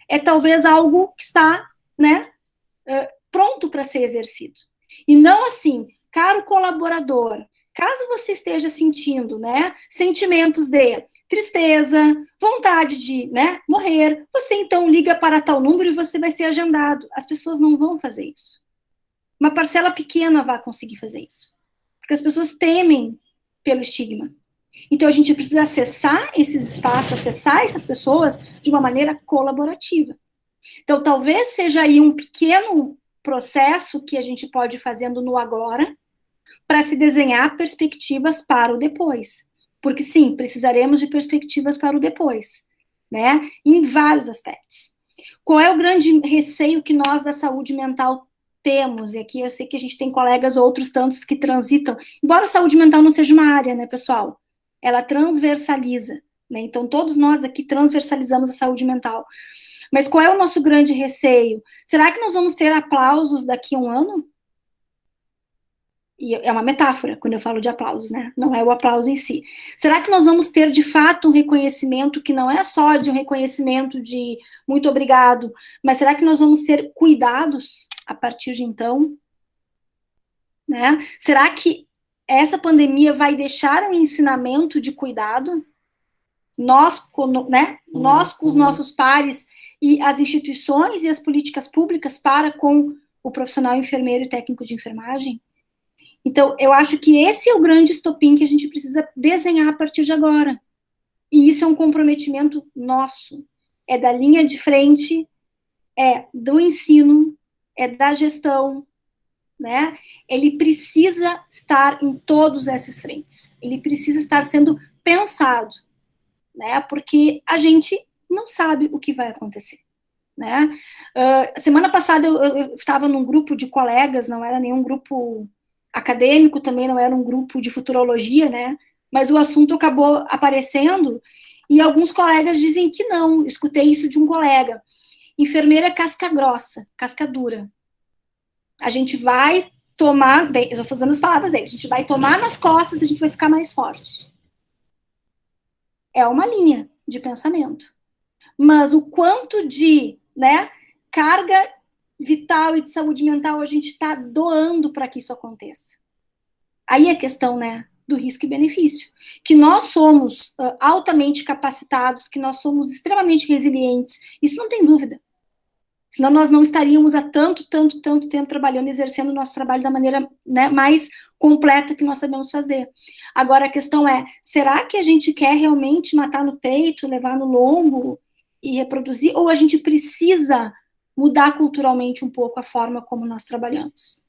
[SPEAKER 3] é talvez algo que está, né, pronto para ser exercido. E não assim, caro colaborador, caso você esteja sentindo, né, sentimentos de tristeza, vontade de, né, morrer, você então liga para tal número e você vai ser agendado. As pessoas não vão fazer isso. Uma parcela pequena vai conseguir fazer isso. Porque as pessoas temem pelo estigma. Então a gente precisa acessar esses espaços, acessar essas pessoas de uma maneira colaborativa. Então talvez seja aí um pequeno processo que a gente pode ir fazendo no agora para se desenhar perspectivas para o depois. Porque sim, precisaremos de perspectivas para o depois, né? Em vários aspectos. Qual é o grande receio que nós da saúde mental temos? E aqui eu sei que a gente tem colegas, outros tantos que transitam, embora a saúde mental não seja uma área, né, pessoal? Ela transversaliza, né? Então todos nós aqui transversalizamos a saúde mental. Mas qual é o nosso grande receio? Será que nós vamos ter aplausos daqui a um ano? E é uma metáfora quando eu falo de aplausos, né? Não é o aplauso em si. Será que nós vamos ter, de fato, um reconhecimento que não é só de um reconhecimento de muito obrigado, mas será que nós vamos ser cuidados a partir de então? Né? Será que essa pandemia vai deixar um ensinamento de cuidado? Nós, né? Nós com os nossos pares e as instituições e as políticas públicas para com o profissional enfermeiro e técnico de enfermagem? Então, eu acho que esse é o grande estopim que a gente precisa desenhar a partir de agora. E isso é um comprometimento nosso. É da linha de frente, é do ensino, é da gestão, né? Ele precisa estar em todas essas frentes. Ele precisa estar sendo pensado, né? Porque a gente não sabe o que vai acontecer, né? Semana passada eu estava num grupo de colegas, não era nenhum grupo acadêmico, também não era um grupo de futurologia, né? Mas o assunto acabou aparecendo e alguns colegas dizem que não. Escutei isso de um colega. Enfermeira casca grossa, casca dura. A gente vai tomar, bem, eu estou usando as palavras dele, a gente vai tomar nas costas e a gente vai ficar mais forte. É uma linha de pensamento. Mas o quanto de, né, carga vital e de saúde mental a gente está doando para que isso aconteça. Aí a questão, né, do risco e benefício. Que nós somos altamente capacitados, que nós somos extremamente resilientes, isso não tem dúvida. Senão nós não estaríamos há tanto tempo trabalhando, exercendo o nosso trabalho da maneira, né, mais completa que nós sabemos fazer. Agora, a questão é, será que a gente quer realmente matar no peito, levar no lombo e reproduzir, ou a gente precisa mudar culturalmente um pouco a forma como nós trabalhamos?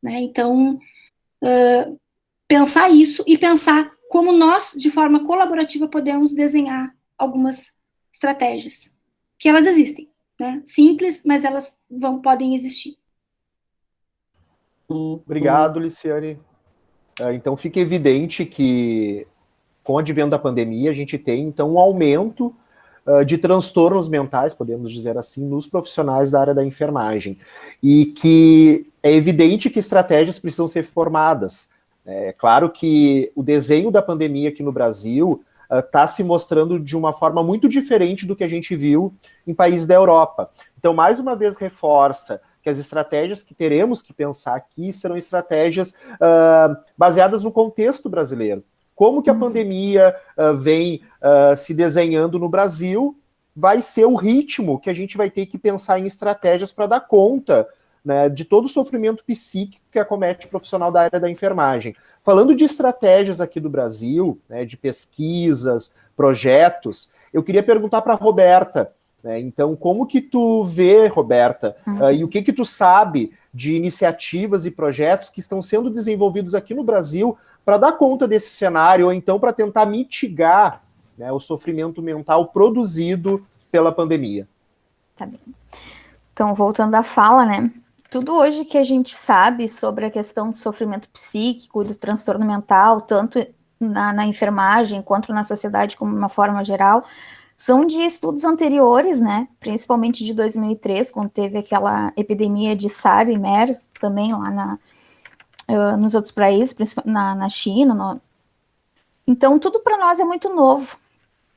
[SPEAKER 3] Né? Então, pensar isso e pensar como nós, de forma colaborativa, podemos desenhar algumas estratégias, que elas existem, né? Simples, mas elas podem existir.
[SPEAKER 4] Obrigado, Liciane. Então, fica evidente que, com o advento da pandemia, a gente tem, então, um aumento de transtornos mentais, podemos dizer assim, nos profissionais da área da enfermagem. E que é evidente que estratégias precisam ser formadas. É claro que o desenho da pandemia aqui no Brasil está se mostrando de uma forma muito diferente do que a gente viu em países da Europa. Então, mais uma vez, reforça que as estratégias que teremos que pensar aqui serão estratégias baseadas no contexto brasileiro. Como que a pandemia vem se desenhando no Brasil, vai ser o ritmo que a gente vai ter que pensar em estratégias para dar conta, né, de todo o sofrimento psíquico que acomete o profissional da área da enfermagem. Falando de estratégias aqui do Brasil, né, de pesquisas, projetos, eu queria perguntar para a Roberta, né, então, como que tu vê, Roberta, e o que tu sabe de iniciativas e projetos que estão sendo desenvolvidos aqui no Brasil para dar conta desse cenário, ou então para tentar mitigar, né, o sofrimento mental produzido pela pandemia?
[SPEAKER 5] Tá bem. Então, voltando à fala, né? Tudo hoje que a gente sabe sobre a questão do sofrimento psíquico, do transtorno mental, tanto na enfermagem quanto na sociedade como uma forma geral, são de estudos anteriores, né? Principalmente de 2003, quando teve aquela epidemia de SARS e MERS, também lá nos outros países, na China. Então, tudo para nós é muito novo,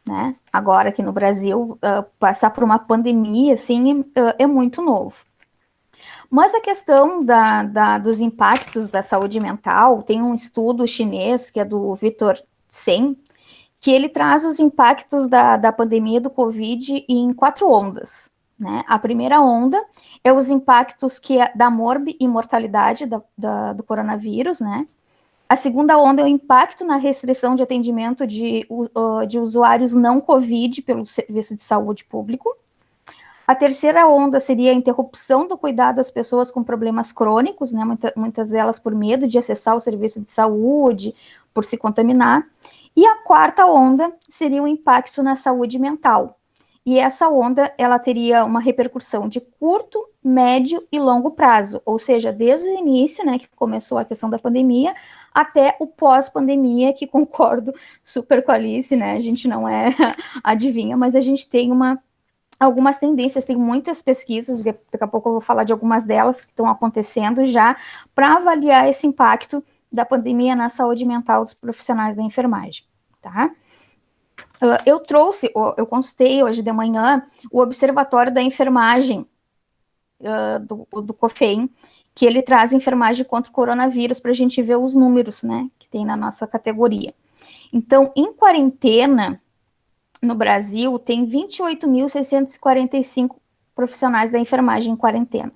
[SPEAKER 5] né? Agora, aqui no Brasil, passar por uma pandemia, assim, é muito novo. Mas a questão dos impactos da saúde mental, tem um estudo chinês, que é do Victor Sen, que ele traz os impactos da pandemia do Covid em 4 ondas, né? A primeira onda é os impactos da morte e mortalidade do coronavírus, né? A segunda onda é o impacto na restrição de atendimento de usuários não Covid pelo Serviço de Saúde Público. A terceira onda seria a interrupção do cuidado das pessoas com problemas crônicos, né? Muitas delas por medo de acessar o serviço de saúde, por se contaminar. E a quarta onda seria o impacto na saúde mental. E essa onda, ela teria uma repercussão de curto, médio e longo prazo, ou seja, desde o início, né, que começou a questão da pandemia, até o pós-pandemia, que concordo super com a Alice, né, a gente não é adivinha, mas a gente tem algumas tendências, tem muitas pesquisas, daqui a pouco eu vou falar de algumas delas que estão acontecendo já, para avaliar esse impacto da pandemia na saúde mental dos profissionais da enfermagem, tá? Eu consultei hoje de manhã o Observatório da Enfermagem do COFEM, que ele traz enfermagem contra o coronavírus para a gente ver os números, né, que tem na nossa categoria. Então, em quarentena, no Brasil, tem 28.645 profissionais da enfermagem em quarentena.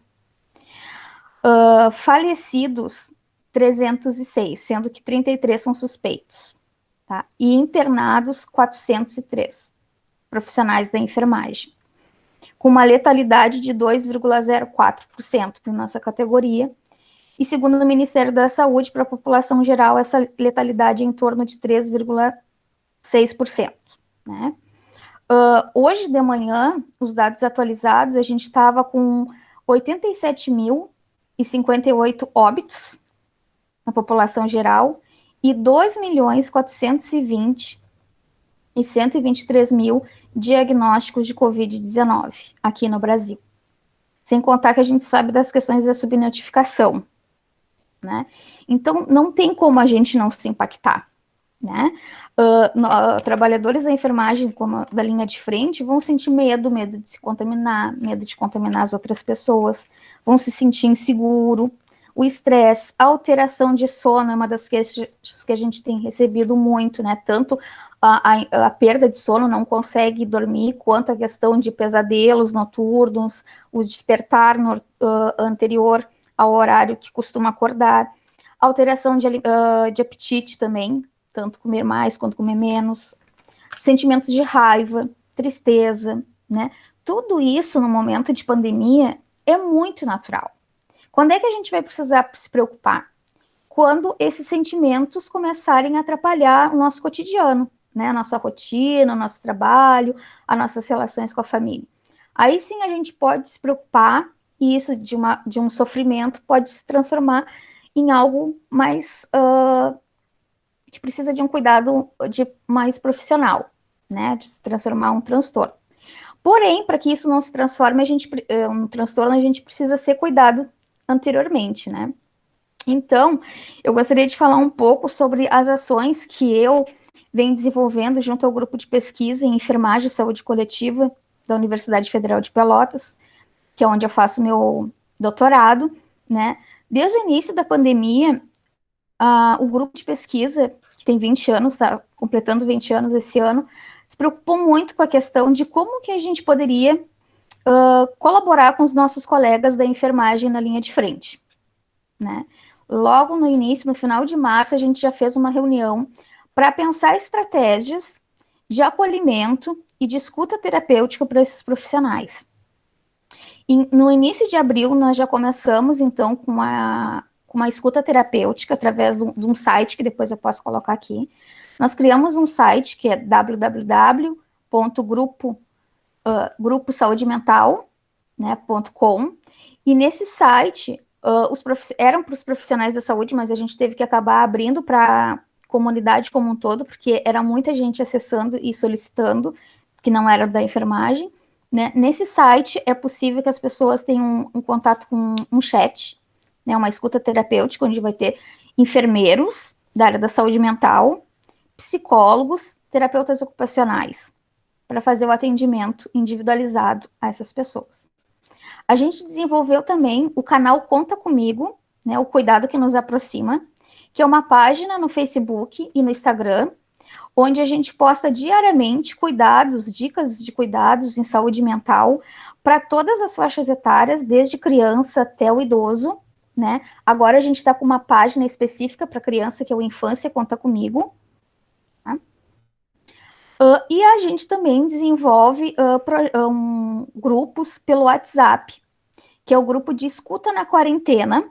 [SPEAKER 5] Falecidos, 306, sendo que 33 são suspeitos. Tá? E internados, 403 profissionais da enfermagem, com uma letalidade de 2,04% para nossa categoria. E segundo o Ministério da Saúde, para a população geral, essa letalidade é em torno de 3,6%. Né? Hoje de manhã, os dados atualizados, a gente estava com 87.058 óbitos na população geral e 2.420.123 diagnósticos de Covid-19 aqui no Brasil. Sem contar que a gente sabe das questões da subnotificação, né? Então, não tem como a gente não se impactar, né? Trabalhadores da enfermagem, como da linha de frente, vão sentir medo de se contaminar, medo de contaminar as outras pessoas, vão se sentir inseguro. O estresse, a alteração de sono é uma das queixas que a gente tem recebido muito, né? Tanto a perda de sono, não consegue dormir, quanto a questão de pesadelos noturnos, o despertar anterior ao horário que costuma acordar, alteração de apetite também, tanto comer mais quanto comer menos, sentimentos de raiva, tristeza, né? Tudo isso no momento de pandemia é muito natural. Quando é que a gente vai precisar se preocupar? Quando esses sentimentos começarem a atrapalhar o nosso cotidiano, né? A nossa rotina, o nosso trabalho, as nossas relações com a família. Aí sim a gente pode se preocupar e isso de um sofrimento pode se transformar em algo mais que precisa de um cuidado mais profissional, né? De se transformar em um transtorno. Porém, para que isso não se transforme um transtorno, a gente precisa ser cuidado anteriormente, né? Então, eu gostaria de falar um pouco sobre as ações que eu venho desenvolvendo junto ao grupo de pesquisa em enfermagem e saúde coletiva da Universidade Federal de Pelotas, que é onde eu faço meu doutorado, né? Desde o início da pandemia, o grupo de pesquisa, que tem 20 anos, está completando 20 anos esse ano, se preocupou muito com a questão de como que a gente poderia colaborar com os nossos colegas da enfermagem na linha de frente, né? Logo no início, no final de março, a gente já fez uma reunião para pensar estratégias de acolhimento e de escuta terapêutica para esses profissionais. E no início de abril, nós já começamos, então, com uma escuta terapêutica através de um site, que depois eu posso colocar aqui. Nós criamos um site que é www.gruposaudemental.com, e nesse site eram para os profissionais da saúde, mas a gente teve que acabar abrindo para a comunidade como um todo, porque era muita gente acessando e solicitando, que não era da enfermagem, né? Nesse site é possível que as pessoas tenham um contato com um chat, né? Uma escuta terapêutica, onde vai ter enfermeiros da área da saúde mental, psicólogos, terapeutas ocupacionais, para fazer o atendimento individualizado a essas pessoas. A gente desenvolveu também o canal Conta Comigo, né, o Cuidado que Nos Aproxima, que é uma página no Facebook e no Instagram, onde a gente posta diariamente dicas de cuidados em saúde mental para todas as faixas etárias, desde criança até o idoso, né? Agora a gente está com uma página específica para criança, que é o Infância Conta Comigo. Tá? E a gente também desenvolve grupos pelo WhatsApp, que é o grupo de escuta na quarentena,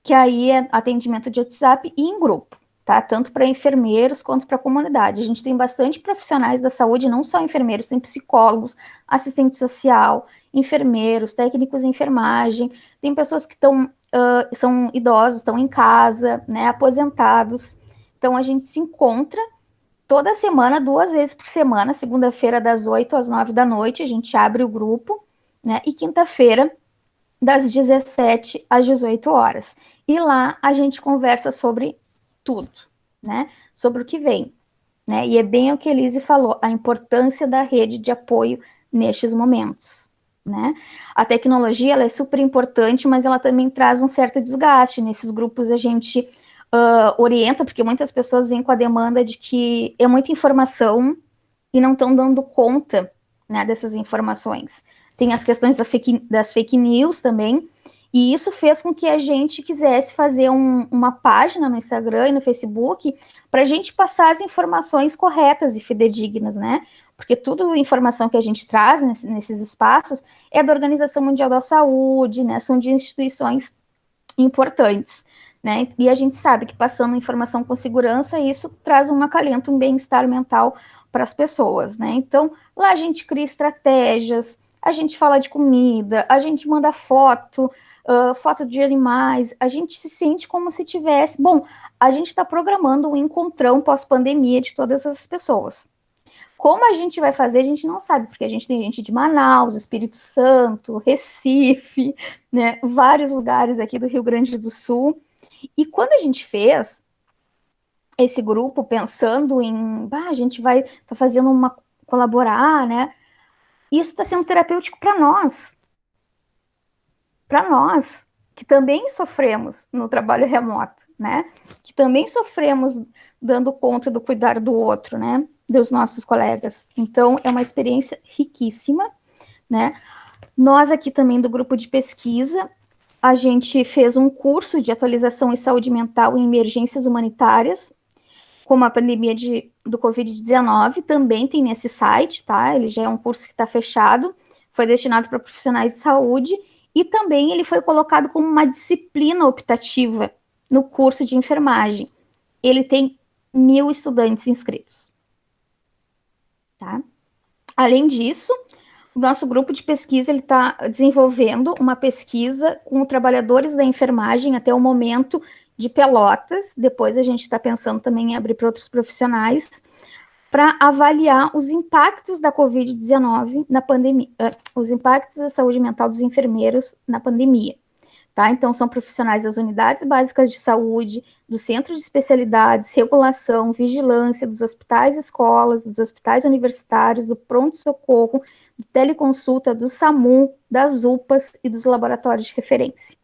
[SPEAKER 5] que aí é atendimento de WhatsApp e em grupo, tá? Tanto para enfermeiros quanto para a comunidade. A gente tem bastante profissionais da saúde, não só enfermeiros, tem psicólogos, assistente social, enfermeiros, técnicos de enfermagem, tem pessoas que são idosos, estão em casa, né, aposentados. Então a gente se encontra toda semana, 2 vezes por semana, segunda-feira das 8 às 9 da noite, a gente abre o grupo, né, e quinta-feira das 17 às 18 horas. E lá a gente conversa sobre tudo, né, sobre o que vem, né, e é bem o que a Elise falou, a importância da rede de apoio nestes momentos, né. A tecnologia, ela é super importante, mas ela também traz um certo desgaste. Nesses grupos a gente orienta, porque muitas pessoas vêm com a demanda de que é muita informação e não estão dando conta, né, dessas informações. Tem as questões das fake news também, e isso fez com que a gente quisesse fazer uma página no Instagram e no Facebook para a gente passar as informações corretas e fidedignas, né? Porque toda a informação que a gente traz nesses espaços é da Organização Mundial da Saúde, né? São de instituições importantes, né? E a gente sabe que passando informação com segurança, isso traz um acalento, um bem-estar mental para as pessoas, né? Então, lá a gente cria estratégias, a gente fala de comida, a gente manda foto de animais, a gente se sente como se tivesse... Bom, a gente está programando um encontrão pós-pandemia de todas essas pessoas. Como a gente vai fazer, a gente não sabe, porque a gente tem gente de Manaus, Espírito Santo, Recife, né, vários lugares aqui do Rio Grande do Sul. E quando a gente fez esse grupo pensando em, a gente vai fazendo colaborar, né, isso está sendo terapêutico para nós, que também sofremos no trabalho remoto, né, que também sofremos dando conta do cuidar do outro, né. dos nossos colegas. Então, é uma experiência riquíssima, né? Nós aqui também do grupo de pesquisa, a gente fez um curso de atualização em saúde mental em emergências humanitárias, como a pandemia do Covid-19, também tem nesse site, tá? Ele já é um curso que está fechado, foi destinado para profissionais de saúde, e também ele foi colocado como uma disciplina optativa no curso de enfermagem. Ele tem 1.000 estudantes inscritos. Tá? Além disso, o nosso grupo de pesquisa está desenvolvendo uma pesquisa com trabalhadores da enfermagem até o momento de Pelotas. Depois a gente está pensando também em abrir para outros profissionais, para avaliar os impactos da Covid-19 na pandemia, os impactos da saúde mental dos enfermeiros na pandemia. Tá? Então, são profissionais das unidades básicas de saúde, dos centros de especialidades, regulação, vigilância, dos hospitais e escolas, dos hospitais universitários, do pronto-socorro, do teleconsulta, do SAMU, das UPAs e dos laboratórios de referência.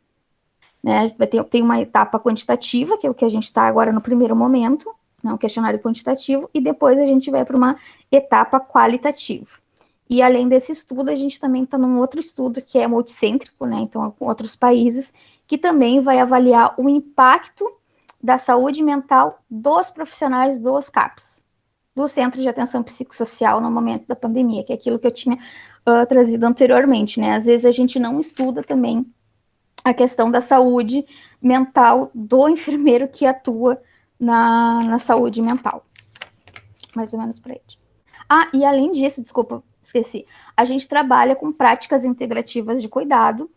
[SPEAKER 5] Né? A gente vai ter uma etapa quantitativa, que é o que a gente está agora no primeiro momento, né, um questionário quantitativo, e depois a gente vai para uma etapa qualitativa. E além desse estudo, a gente também está num outro estudo que é multicêntrico, né, então com outros países, que também vai avaliar o impacto da saúde mental dos profissionais dos CAPs, do Centro de Atenção Psicossocial no momento da pandemia, que é aquilo que eu tinha trazido anteriormente, né, às vezes a gente não estuda também a questão da saúde mental do enfermeiro que atua na saúde mental, mais ou menos por aí. Ah, e além disso, desculpa, esqueci, a gente trabalha com práticas integrativas de cuidado.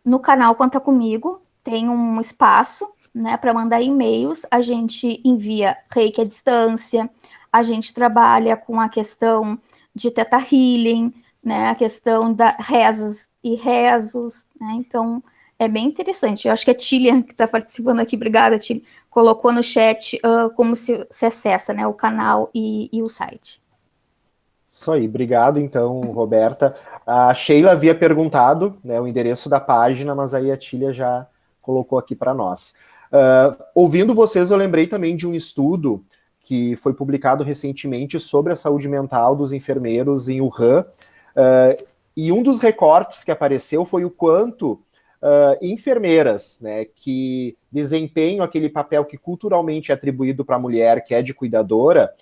[SPEAKER 5] No canal Conta Comigo tem um espaço, né, para mandar e-mails, a gente envia reiki à distância, a gente trabalha com a questão de Theta Healing, né, a questão da rezas e rezos, né, então é bem interessante. Eu acho que a Tília, que está participando aqui, obrigada, Tília, colocou no chat como se acessa, né, o canal e o site.
[SPEAKER 4] Isso aí, obrigado então, Roberta. A Sheila havia perguntado, né, o endereço da página, mas aí a Tília já colocou aqui para nós. Ouvindo vocês, eu lembrei também de um estudo que foi publicado recentemente sobre a saúde mental dos enfermeiros em Wuhan, e um dos recortes que apareceu foi o quanto enfermeiras, né, que desempenham aquele papel que culturalmente é atribuído para a mulher, que é de cuidadora,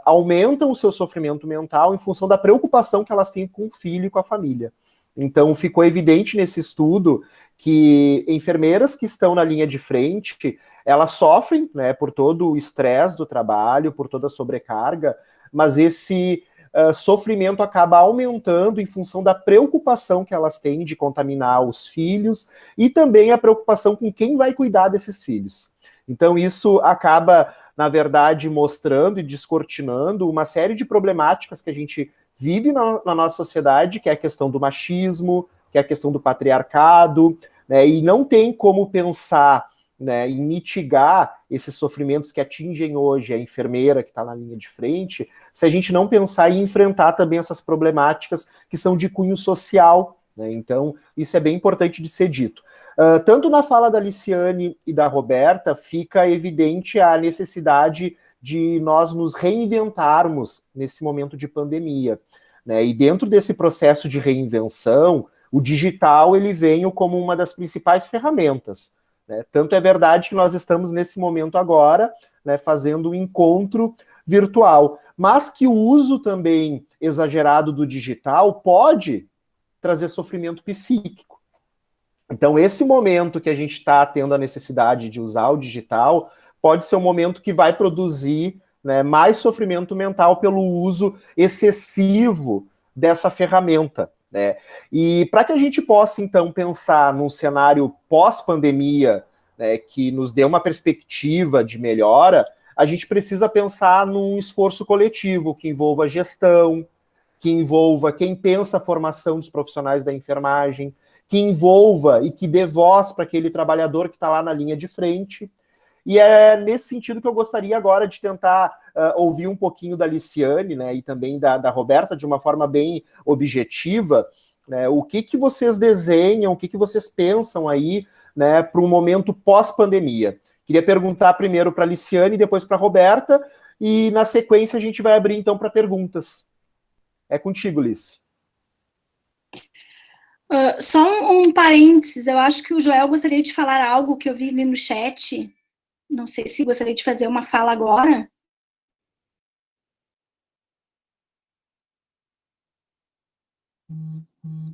[SPEAKER 4] aumentam o seu sofrimento mental em função da preocupação que elas têm com o filho e com a família. Então, ficou evidente nesse estudo que enfermeiras que estão na linha de frente, elas sofrem, né, por todo o estresse do trabalho, por toda a sobrecarga, mas esse sofrimento acaba aumentando em função da preocupação que elas têm de contaminar os filhos e também a preocupação com quem vai cuidar desses filhos. Então, isso acaba, na verdade, mostrando e descortinando uma série de problemáticas que a gente vive na nossa sociedade, que é a questão do machismo, que é a questão do patriarcado, né, e não tem como pensar, né, em mitigar esses sofrimentos que atingem hoje a enfermeira que está na linha de frente, se a gente não pensar em enfrentar também essas problemáticas que são de cunho social, né? Então, isso é bem importante de ser dito. Tanto na fala da Liciane e da Roberta, fica evidente a necessidade de nós nos reinventarmos nesse momento de pandemia, né? E dentro desse processo de reinvenção, o digital ele vem como uma das principais ferramentas. Tanto é verdade que nós estamos nesse momento agora, né, fazendo um encontro virtual, mas que o uso também exagerado do digital pode trazer sofrimento psíquico. Então, esse momento que a gente está tendo a necessidade de usar o digital pode ser um momento que vai produzir, né, mais sofrimento mental pelo uso excessivo dessa ferramenta. Né? E para que a gente possa, então, pensar num cenário pós-pandemia, né, que nos dê uma perspectiva de melhora, a gente precisa pensar num esforço coletivo que envolva gestão, que envolva quem pensa a formação dos profissionais da enfermagem, que envolva e que dê voz para aquele trabalhador que está lá na linha de frente. E é nesse sentido que eu gostaria agora de tentar ouvir um pouquinho da Liciane, né, e também da Roberta, de uma forma bem objetiva, né, o que vocês desenham, o que vocês pensam aí, né, para um momento pós-pandemia. Queria perguntar primeiro para a Liciane e depois para a Roberta, e na sequência a gente vai abrir então para perguntas. É contigo, Liz.
[SPEAKER 3] Só um parênteses, eu acho que o Joel gostaria de falar algo que eu vi ali no chat. Não sei se gostaria de fazer uma fala agora.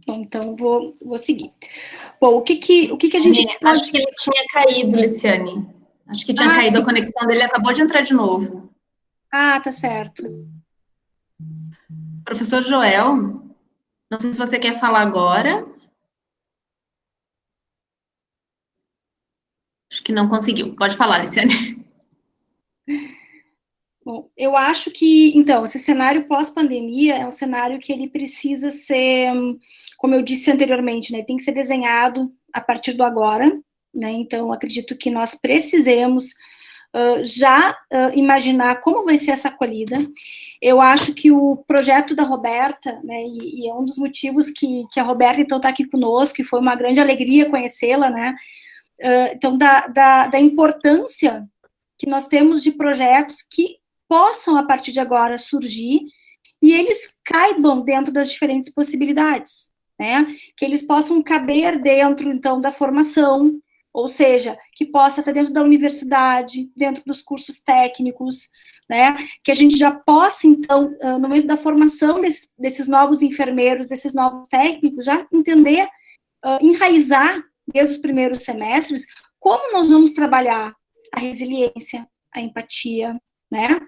[SPEAKER 3] Bom, então vou seguir. Bom, o que a gente pode...
[SPEAKER 1] Acho que ele tinha caído, Liciane. Acho que tinha caído
[SPEAKER 3] sim.
[SPEAKER 1] a conexão dele, acabou de entrar de novo.
[SPEAKER 3] Ah, tá certo.
[SPEAKER 1] Professor Joel, não sei se você quer falar agora. Acho que não conseguiu. Pode falar, Liciane.
[SPEAKER 3] Bom, eu acho que, então, esse cenário pós-pandemia é um cenário que ele precisa ser, como eu disse anteriormente, né, tem que ser desenhado a partir do agora, né, então acredito que nós precisemos já imaginar como vai ser essa acolhida. Eu acho que o projeto da Roberta, né, e é um dos motivos que a Roberta, então, está aqui conosco, e foi uma grande alegria conhecê-la, né, então, da importância que nós temos de projetos que possam, a partir de agora, surgir e eles caibam dentro das diferentes possibilidades, né? Que eles possam caber dentro, então, da formação, ou seja, que possa estar dentro da universidade, dentro dos cursos técnicos, né? Que a gente já possa, então, no meio da formação desses novos enfermeiros, desses novos técnicos, já entender, enraizar, desde os primeiros semestres, como nós vamos trabalhar a resiliência, a empatia, né?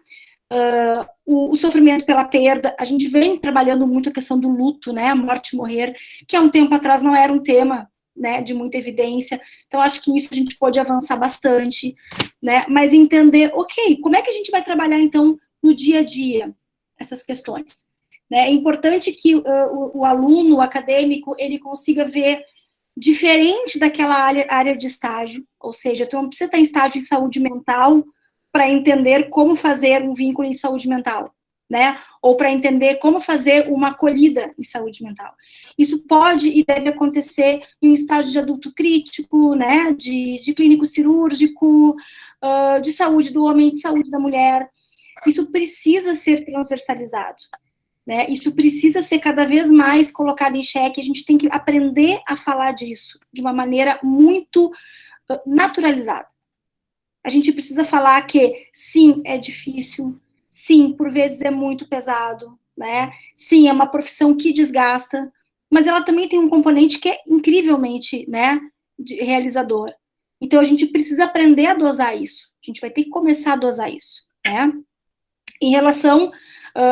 [SPEAKER 3] O sofrimento pela perda, a gente vem trabalhando muito a questão do luto, né? A morte e morrer, que há um tempo atrás não era um tema, né, de muita evidência. Então, acho que nisso a gente pode avançar bastante, né? Mas entender, ok, como é que a gente vai trabalhar, então, no dia a dia, essas questões? Né? É importante que o aluno, o acadêmico, ele consiga ver diferente daquela área de estágio, ou seja, tu não precisa estar em estágio em saúde mental para entender como fazer um vínculo em saúde mental, né? Ou para entender como fazer uma acolhida em saúde mental. Isso pode e deve acontecer em um estágio de adulto crítico, né? De clínico cirúrgico, de saúde do homem, de saúde da mulher. Isso precisa ser transversalizado. Né? Isso precisa ser cada vez mais colocado em xeque, a gente tem que aprender a falar disso de uma maneira muito naturalizada. A gente precisa falar que, sim, é difícil, sim, por vezes é muito pesado, né? Sim, é uma profissão que desgasta, mas ela também tem um componente que é incrivelmente, né, realizador. Então, a gente precisa aprender a dosar isso. A gente vai ter que começar a dosar isso, né? Em relação,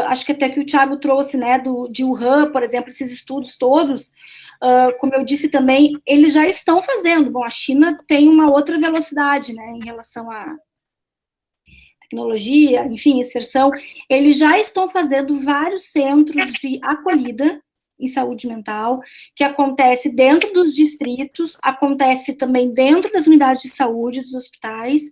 [SPEAKER 3] acho que até que o Thiago trouxe, né, de Wuhan, por exemplo, esses estudos todos, como eu disse também, eles já estão fazendo. Bom, a China tem uma outra velocidade, né, em relação à tecnologia, enfim, inserção. Eles já estão fazendo vários centros de acolhida em saúde mental, que acontece dentro dos distritos, acontece também dentro das unidades de saúde, dos hospitais.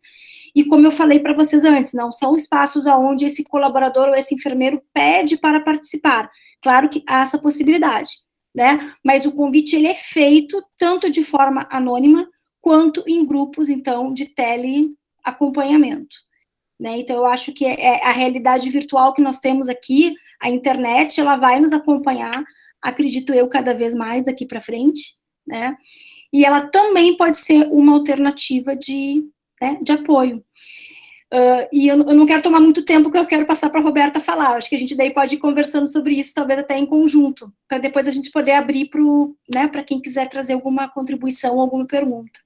[SPEAKER 3] E como eu falei para vocês antes, não são espaços onde esse colaborador ou esse enfermeiro pede para participar. Claro que há essa possibilidade, né? Mas o convite, ele é feito tanto de forma anônima, quanto em grupos, então, de teleacompanhamento. Né? Então, eu acho que a realidade virtual que nós temos aqui, a internet, ela vai nos acompanhar, acredito eu, cada vez mais daqui para frente, né? E ela também pode ser uma alternativa de apoio. E eu não quero tomar muito tempo, porque eu quero passar para a Roberta falar. Acho que a gente daí pode ir conversando sobre isso, talvez até em conjunto, para depois a gente poder abrir para quem quiser trazer alguma contribuição, alguma pergunta.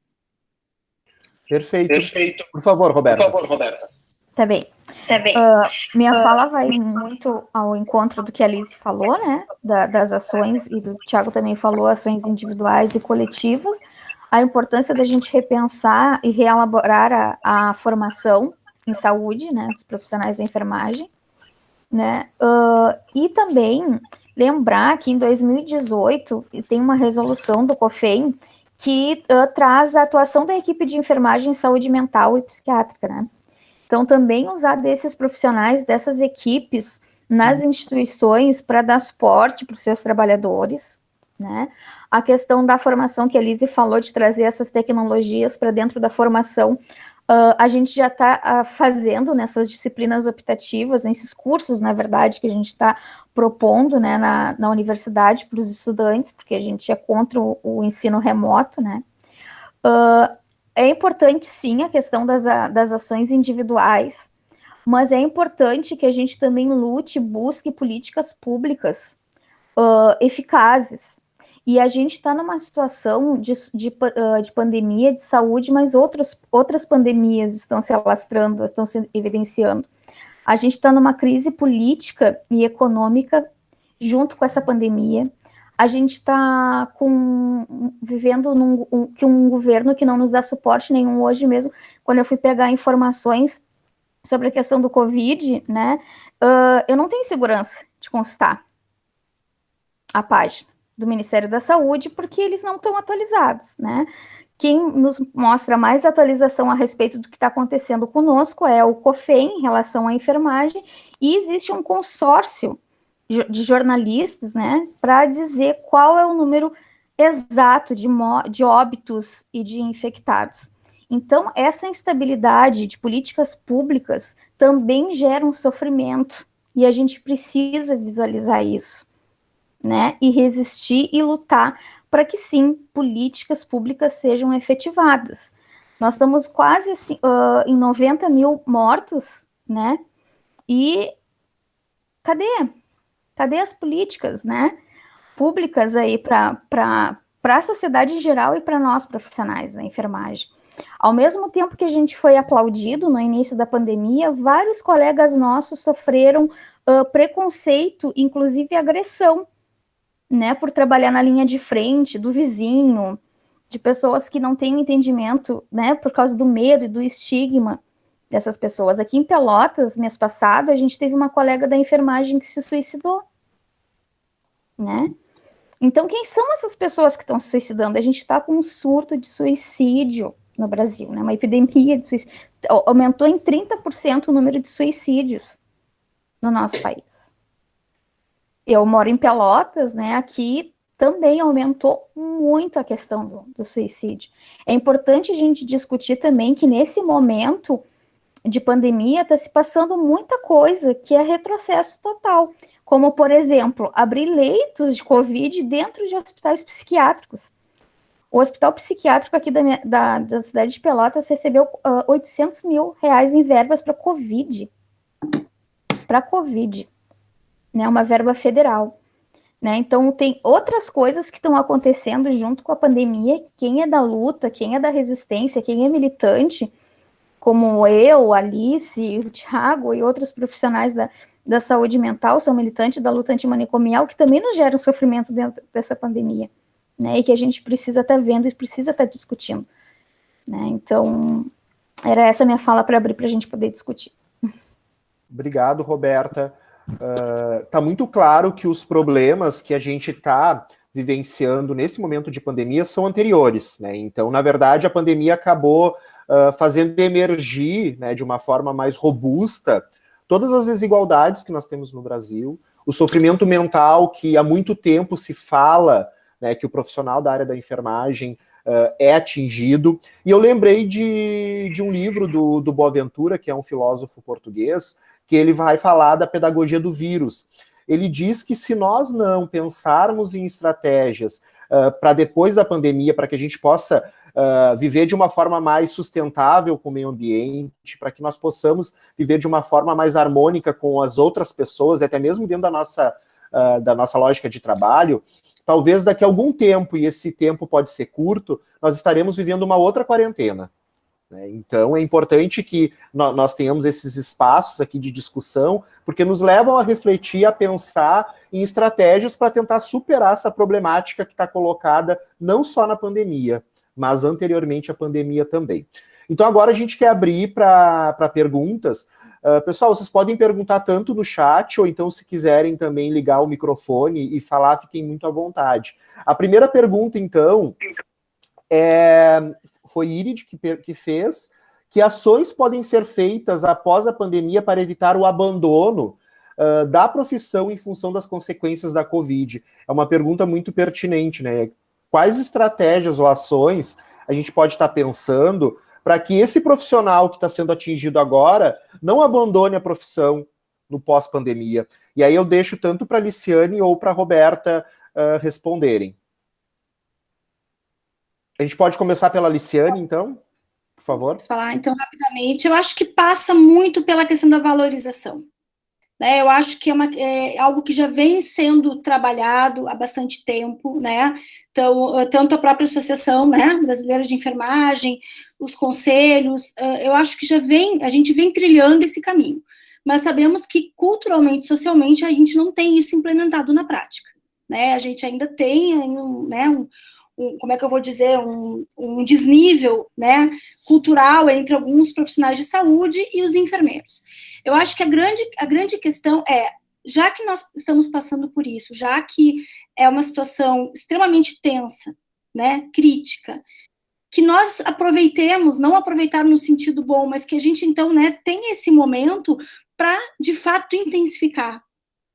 [SPEAKER 4] Perfeito. Por favor, Roberta.
[SPEAKER 5] Tá bem. Minha fala vai muito ao encontro do que a Liz falou, né? Das ações, e do Thiago também falou, ações individuais e coletivas. A importância da gente repensar e reelaborar a formação em saúde, né, dos profissionais da enfermagem, né, e também lembrar que em 2018 tem uma resolução do COFEM que traz a atuação da equipe de enfermagem em saúde mental e psiquiátrica, né. Então, também usar desses profissionais, dessas equipes nas instituições para dar suporte para os seus trabalhadores, né? A questão da formação que a Lise falou, de trazer essas tecnologias para dentro da formação, A gente já está fazendo nessas disciplinas optativas, nesses cursos, na verdade, que a gente está propondo, né, na universidade para os estudantes, porque a gente é contra o ensino remoto, né? É importante, sim, a questão das ações individuais, mas é importante que a gente também lute, busque políticas públicas eficazes. E a gente está numa situação de pandemia de saúde, mas outras pandemias estão se alastrando, estão se evidenciando. A gente está numa crise política e econômica junto com essa pandemia. A gente está vivendo um governo que não nos dá suporte nenhum. Hoje mesmo, quando eu fui pegar informações sobre a questão do Covid, né, eu não tenho segurança de consultar a página do Ministério da Saúde, porque eles não estão atualizados, né? Quem nos mostra mais atualização a respeito do que está acontecendo conosco é o COFEM, em relação à enfermagem, e existe um consórcio de jornalistas, né, para dizer qual é o número exato de óbitos e de infectados. Então, essa instabilidade de políticas públicas também gera um sofrimento, e a gente precisa visualizar isso, né, e resistir e lutar para que, sim, políticas públicas sejam efetivadas. Nós estamos quase assim, em 90 mil mortos, né, e cadê as políticas, né, públicas aí para a sociedade em geral e para nós profissionais da enfermagem? Ao mesmo tempo que a gente foi aplaudido no início da pandemia, vários colegas nossos sofreram preconceito, inclusive agressão, né, por trabalhar na linha de frente, do vizinho, de pessoas que não têm entendimento, né, por causa do medo e do estigma dessas pessoas. Aqui em Pelotas, mês passado, a gente teve uma colega da enfermagem que se suicidou, né? Então, quem são essas pessoas que estão se suicidando? A gente está com um surto de suicídio no Brasil, né, uma epidemia de suicídio. Aumentou em 30% o número de suicídios no nosso país. Eu moro em Pelotas, né, aqui também aumentou muito a questão do suicídio. É importante a gente discutir também que nesse momento de pandemia está se passando muita coisa que é retrocesso total, como, por exemplo, abrir leitos de Covid dentro de hospitais psiquiátricos. O hospital psiquiátrico aqui da cidade de Pelotas recebeu 800 mil reais em verbas para Covid. Para Covid. Né, uma verba federal, né? Então tem outras coisas que estão acontecendo junto com a pandemia. Quem é da luta, quem é da resistência, quem é militante, como eu, Alice, o Thiago e outros profissionais da saúde mental, são militantes da luta antimanicomial, que também nos geram sofrimento dentro dessa pandemia, né? E que a gente precisa estar vendo e precisa estar discutindo, né? Então era essa a minha fala para abrir para a gente poder discutir.
[SPEAKER 4] Obrigado, Roberta. Tá muito claro que os problemas que a gente está vivenciando nesse momento de pandemia são anteriores, né? Então, na verdade, a pandemia acabou fazendo emergir, né, de uma forma mais robusta todas as desigualdades que nós temos no Brasil, o sofrimento mental que há muito tempo se fala, né, que o profissional da área da enfermagem é atingido. E eu lembrei de um livro do Boaventura, que é um filósofo português, que ele vai falar da pedagogia do vírus. Ele diz que se nós não pensarmos em estratégias para depois da pandemia, para que a gente possa viver de uma forma mais sustentável com o meio ambiente, para que nós possamos viver de uma forma mais harmônica com as outras pessoas, até mesmo dentro da nossa lógica de trabalho, talvez daqui a algum tempo, e esse tempo pode ser curto, nós estaremos vivendo uma outra quarentena. Então é importante que nós tenhamos esses espaços aqui de discussão, porque nos levam a refletir, a pensar em estratégias para tentar superar essa problemática que está colocada não só na pandemia, mas anteriormente à pandemia também. Então agora a gente quer abrir para perguntas. Pessoal, vocês podem perguntar tanto no chat, ou então se quiserem também ligar o microfone e falar, fiquem muito à vontade. A primeira pergunta, então, foi Irid que fez: que ações podem ser feitas após a pandemia para evitar o abandono da profissão em função das consequências da Covid? É uma pergunta muito pertinente, né? Quais estratégias ou ações a gente pode estar pensando para que esse profissional que está sendo atingido agora não abandone a profissão no pós-pandemia. E aí eu deixo tanto para a Liciane ou para a Roberta responderem. A gente pode começar pela Liciane, então, por favor.
[SPEAKER 3] Vou falar, então, rapidamente. Eu acho que passa muito pela questão da valorização. Né? Eu acho que é algo que já vem sendo trabalhado há bastante tempo, né? Então, tanto a própria Associação, né, Brasileira de Enfermagem, os conselhos, eu acho que a gente vem trilhando esse caminho. Mas sabemos que culturalmente, socialmente, a gente não tem isso implementado na prática. Né? A gente ainda tem como é que eu vou dizer, um desnível, né, cultural entre alguns profissionais de saúde e os enfermeiros. Eu acho que a grande questão é, já que nós estamos passando por isso, já que é uma situação extremamente tensa, né, crítica, que nós aproveitemos, não aproveitar no sentido bom, mas que a gente, então, né, tenha esse momento para, de fato, intensificar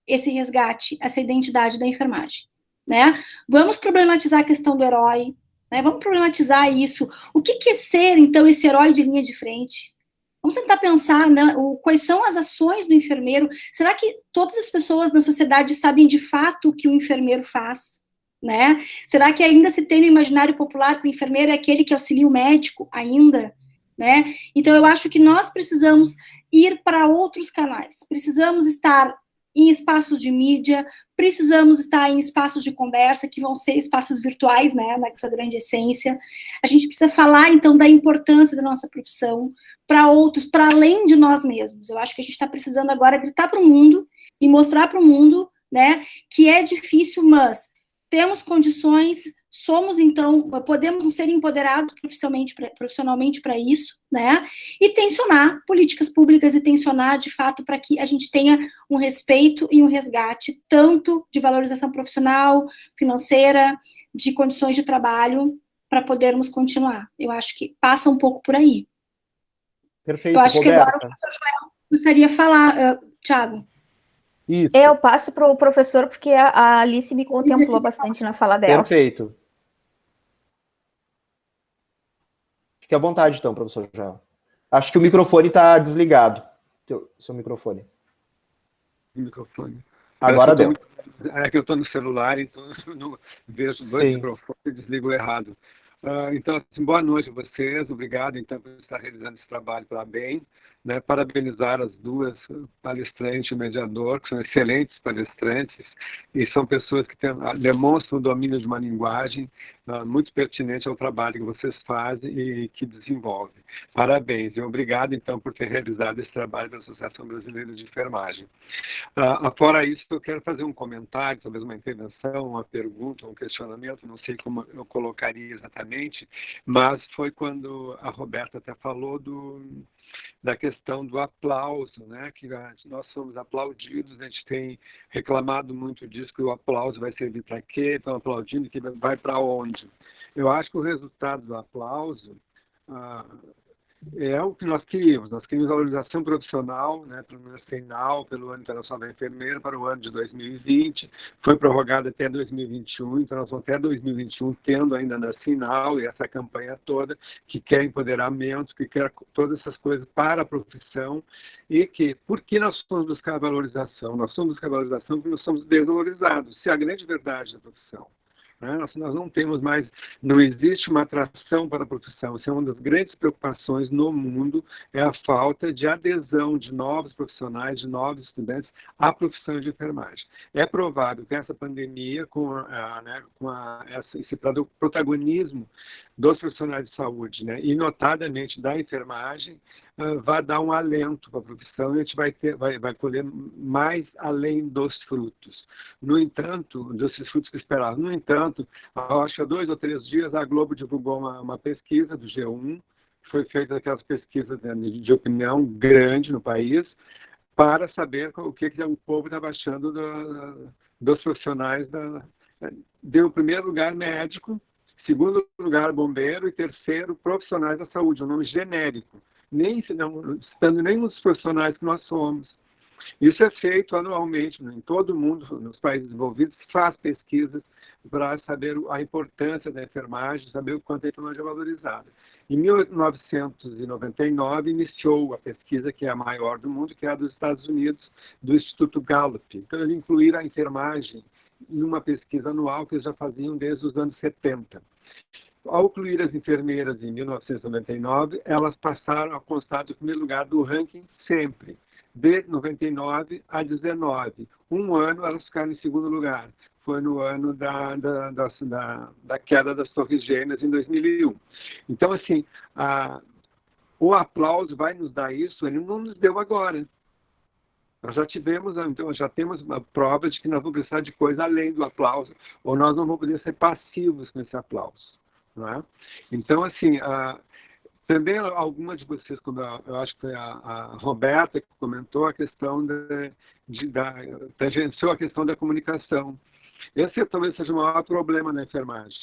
[SPEAKER 3] esse resgate, essa identidade da enfermagem. Né? Vamos problematizar a questão do herói, né? Vamos problematizar isso. O que é ser, então, esse herói de linha de frente? Vamos tentar pensar, né, quais são as ações do enfermeiro. Será que todas as pessoas na sociedade sabem de fato o que o enfermeiro faz? Né? Será que ainda se tem no imaginário popular que o enfermeiro é aquele que auxilia o médico ainda? Né? Então, eu acho que nós precisamos ir para outros canais. Precisamos estar em espaços de mídia, precisamos estar em espaços de conversa, que vão ser espaços virtuais, né, na sua grande essência. A gente precisa falar, então, da importância da nossa profissão para outros, para além de nós mesmos. Eu acho que a gente está precisando agora gritar para o mundo e mostrar para o mundo, né, que é difícil, mas temos condições, somos, então, podemos ser empoderados profissionalmente para isso, né, e tensionar políticas públicas e tensionar, de fato, para que a gente tenha um respeito e um resgate, tanto de valorização profissional, financeira, de condições de trabalho, para podermos continuar. Eu acho que passa um pouco por aí.
[SPEAKER 4] Perfeito,
[SPEAKER 3] eu acho
[SPEAKER 4] Roberta.
[SPEAKER 3] Que agora o professor Joel gostaria de falar, Thiago.
[SPEAKER 4] Isso.
[SPEAKER 5] Eu passo para o professor, porque a Alice me contemplou bastante na fala dela.
[SPEAKER 4] Perfeito. Fique à vontade, então, professor Joel. Acho que o microfone está desligado. Seu microfone.
[SPEAKER 6] O microfone.
[SPEAKER 4] Agora deu.
[SPEAKER 6] É que eu estou no celular, então eu não vejo dois microfones e desligo errado. Então, assim, boa noite a vocês. Obrigado, então, por estar realizando esse trabalho para bem. Né, parabenizar as duas palestrantes e o mediador, que são excelentes palestrantes, e são pessoas que demonstram o domínio de uma linguagem muito pertinente ao trabalho que vocês fazem e que desenvolvem. Parabéns e obrigado, então, por ter realizado esse trabalho da Associação Brasileira de Enfermagem. Fora isso, eu quero fazer um comentário, talvez uma intervenção, uma pergunta, um questionamento, não sei como eu colocaria exatamente, mas foi quando a Roberta até falou da questão do aplauso, né? Que nós somos aplaudidos, a gente tem reclamado muito disso, que o aplauso vai servir para quê? Estão aplaudindo, que vai para onde? Eu acho que o resultado do aplauso é o que nós queríamos valorização profissional, né, pelo menos final, pelo Ano Internacional da Enfermeira, para o ano de 2020, foi prorrogado até 2021, então nós vamos até 2021 tendo ainda na final e essa campanha toda, que quer empoderamento, que quer todas essas coisas para a profissão, e que, por que nós fomos buscar valorização? Nós fomos buscar valorização porque nós somos desvalorizados, se é a grande verdade da profissão. Nós não temos mais, não existe uma atração para a profissão. Isso é uma das grandes preocupações no mundo, é a falta de adesão de novos profissionais, de novos estudantes à profissão de enfermagem. É provável que essa pandemia, esse protagonismo dos profissionais de saúde, né, e notadamente da enfermagem, vai dar um alento para a profissão e a gente vai colher mais além dos frutos. No entanto, desses frutos que esperávamos. No entanto, acho que há 2 ou 3 dias a Globo divulgou uma pesquisa do G1, que foi feita aquelas pesquisas de opinião grande no país, para saber o que o povo estava achando dos profissionais. Deu em primeiro lugar médico, segundo lugar bombeiro e terceiro profissionais da saúde, um nome genérico. Não citando nenhum dos profissionais que nós somos. Isso é feito anualmente em todo o mundo, nos países desenvolvidos, faz pesquisas para saber a importância da enfermagem, saber o quanto a enfermagem é valorizada. Em 1999, iniciou a pesquisa, que é a maior do mundo, que é a dos Estados Unidos, do Instituto Gallup. Então, eles incluíram a enfermagem numa pesquisa anual que eles já faziam desde os anos 70. Ao incluir as enfermeiras em 1999, elas passaram a constar do primeiro lugar do ranking sempre, de 99 a 19. Um ano elas ficaram em segundo lugar. Foi no ano da queda das Torres Gêmeas, em 2001. Então, assim, o aplauso vai nos dar isso, ele não nos deu agora. Nós já tivemos, então, já temos uma prova de que nós vamos precisar de coisa além do aplauso, ou nós não vamos poder ser passivos com esse aplauso. Não é? Então, assim, também algumas de vocês, como eu acho que foi a Roberta que comentou a questão tangenciou a questão da comunicação. Esse talvez seja o maior problema na enfermagem.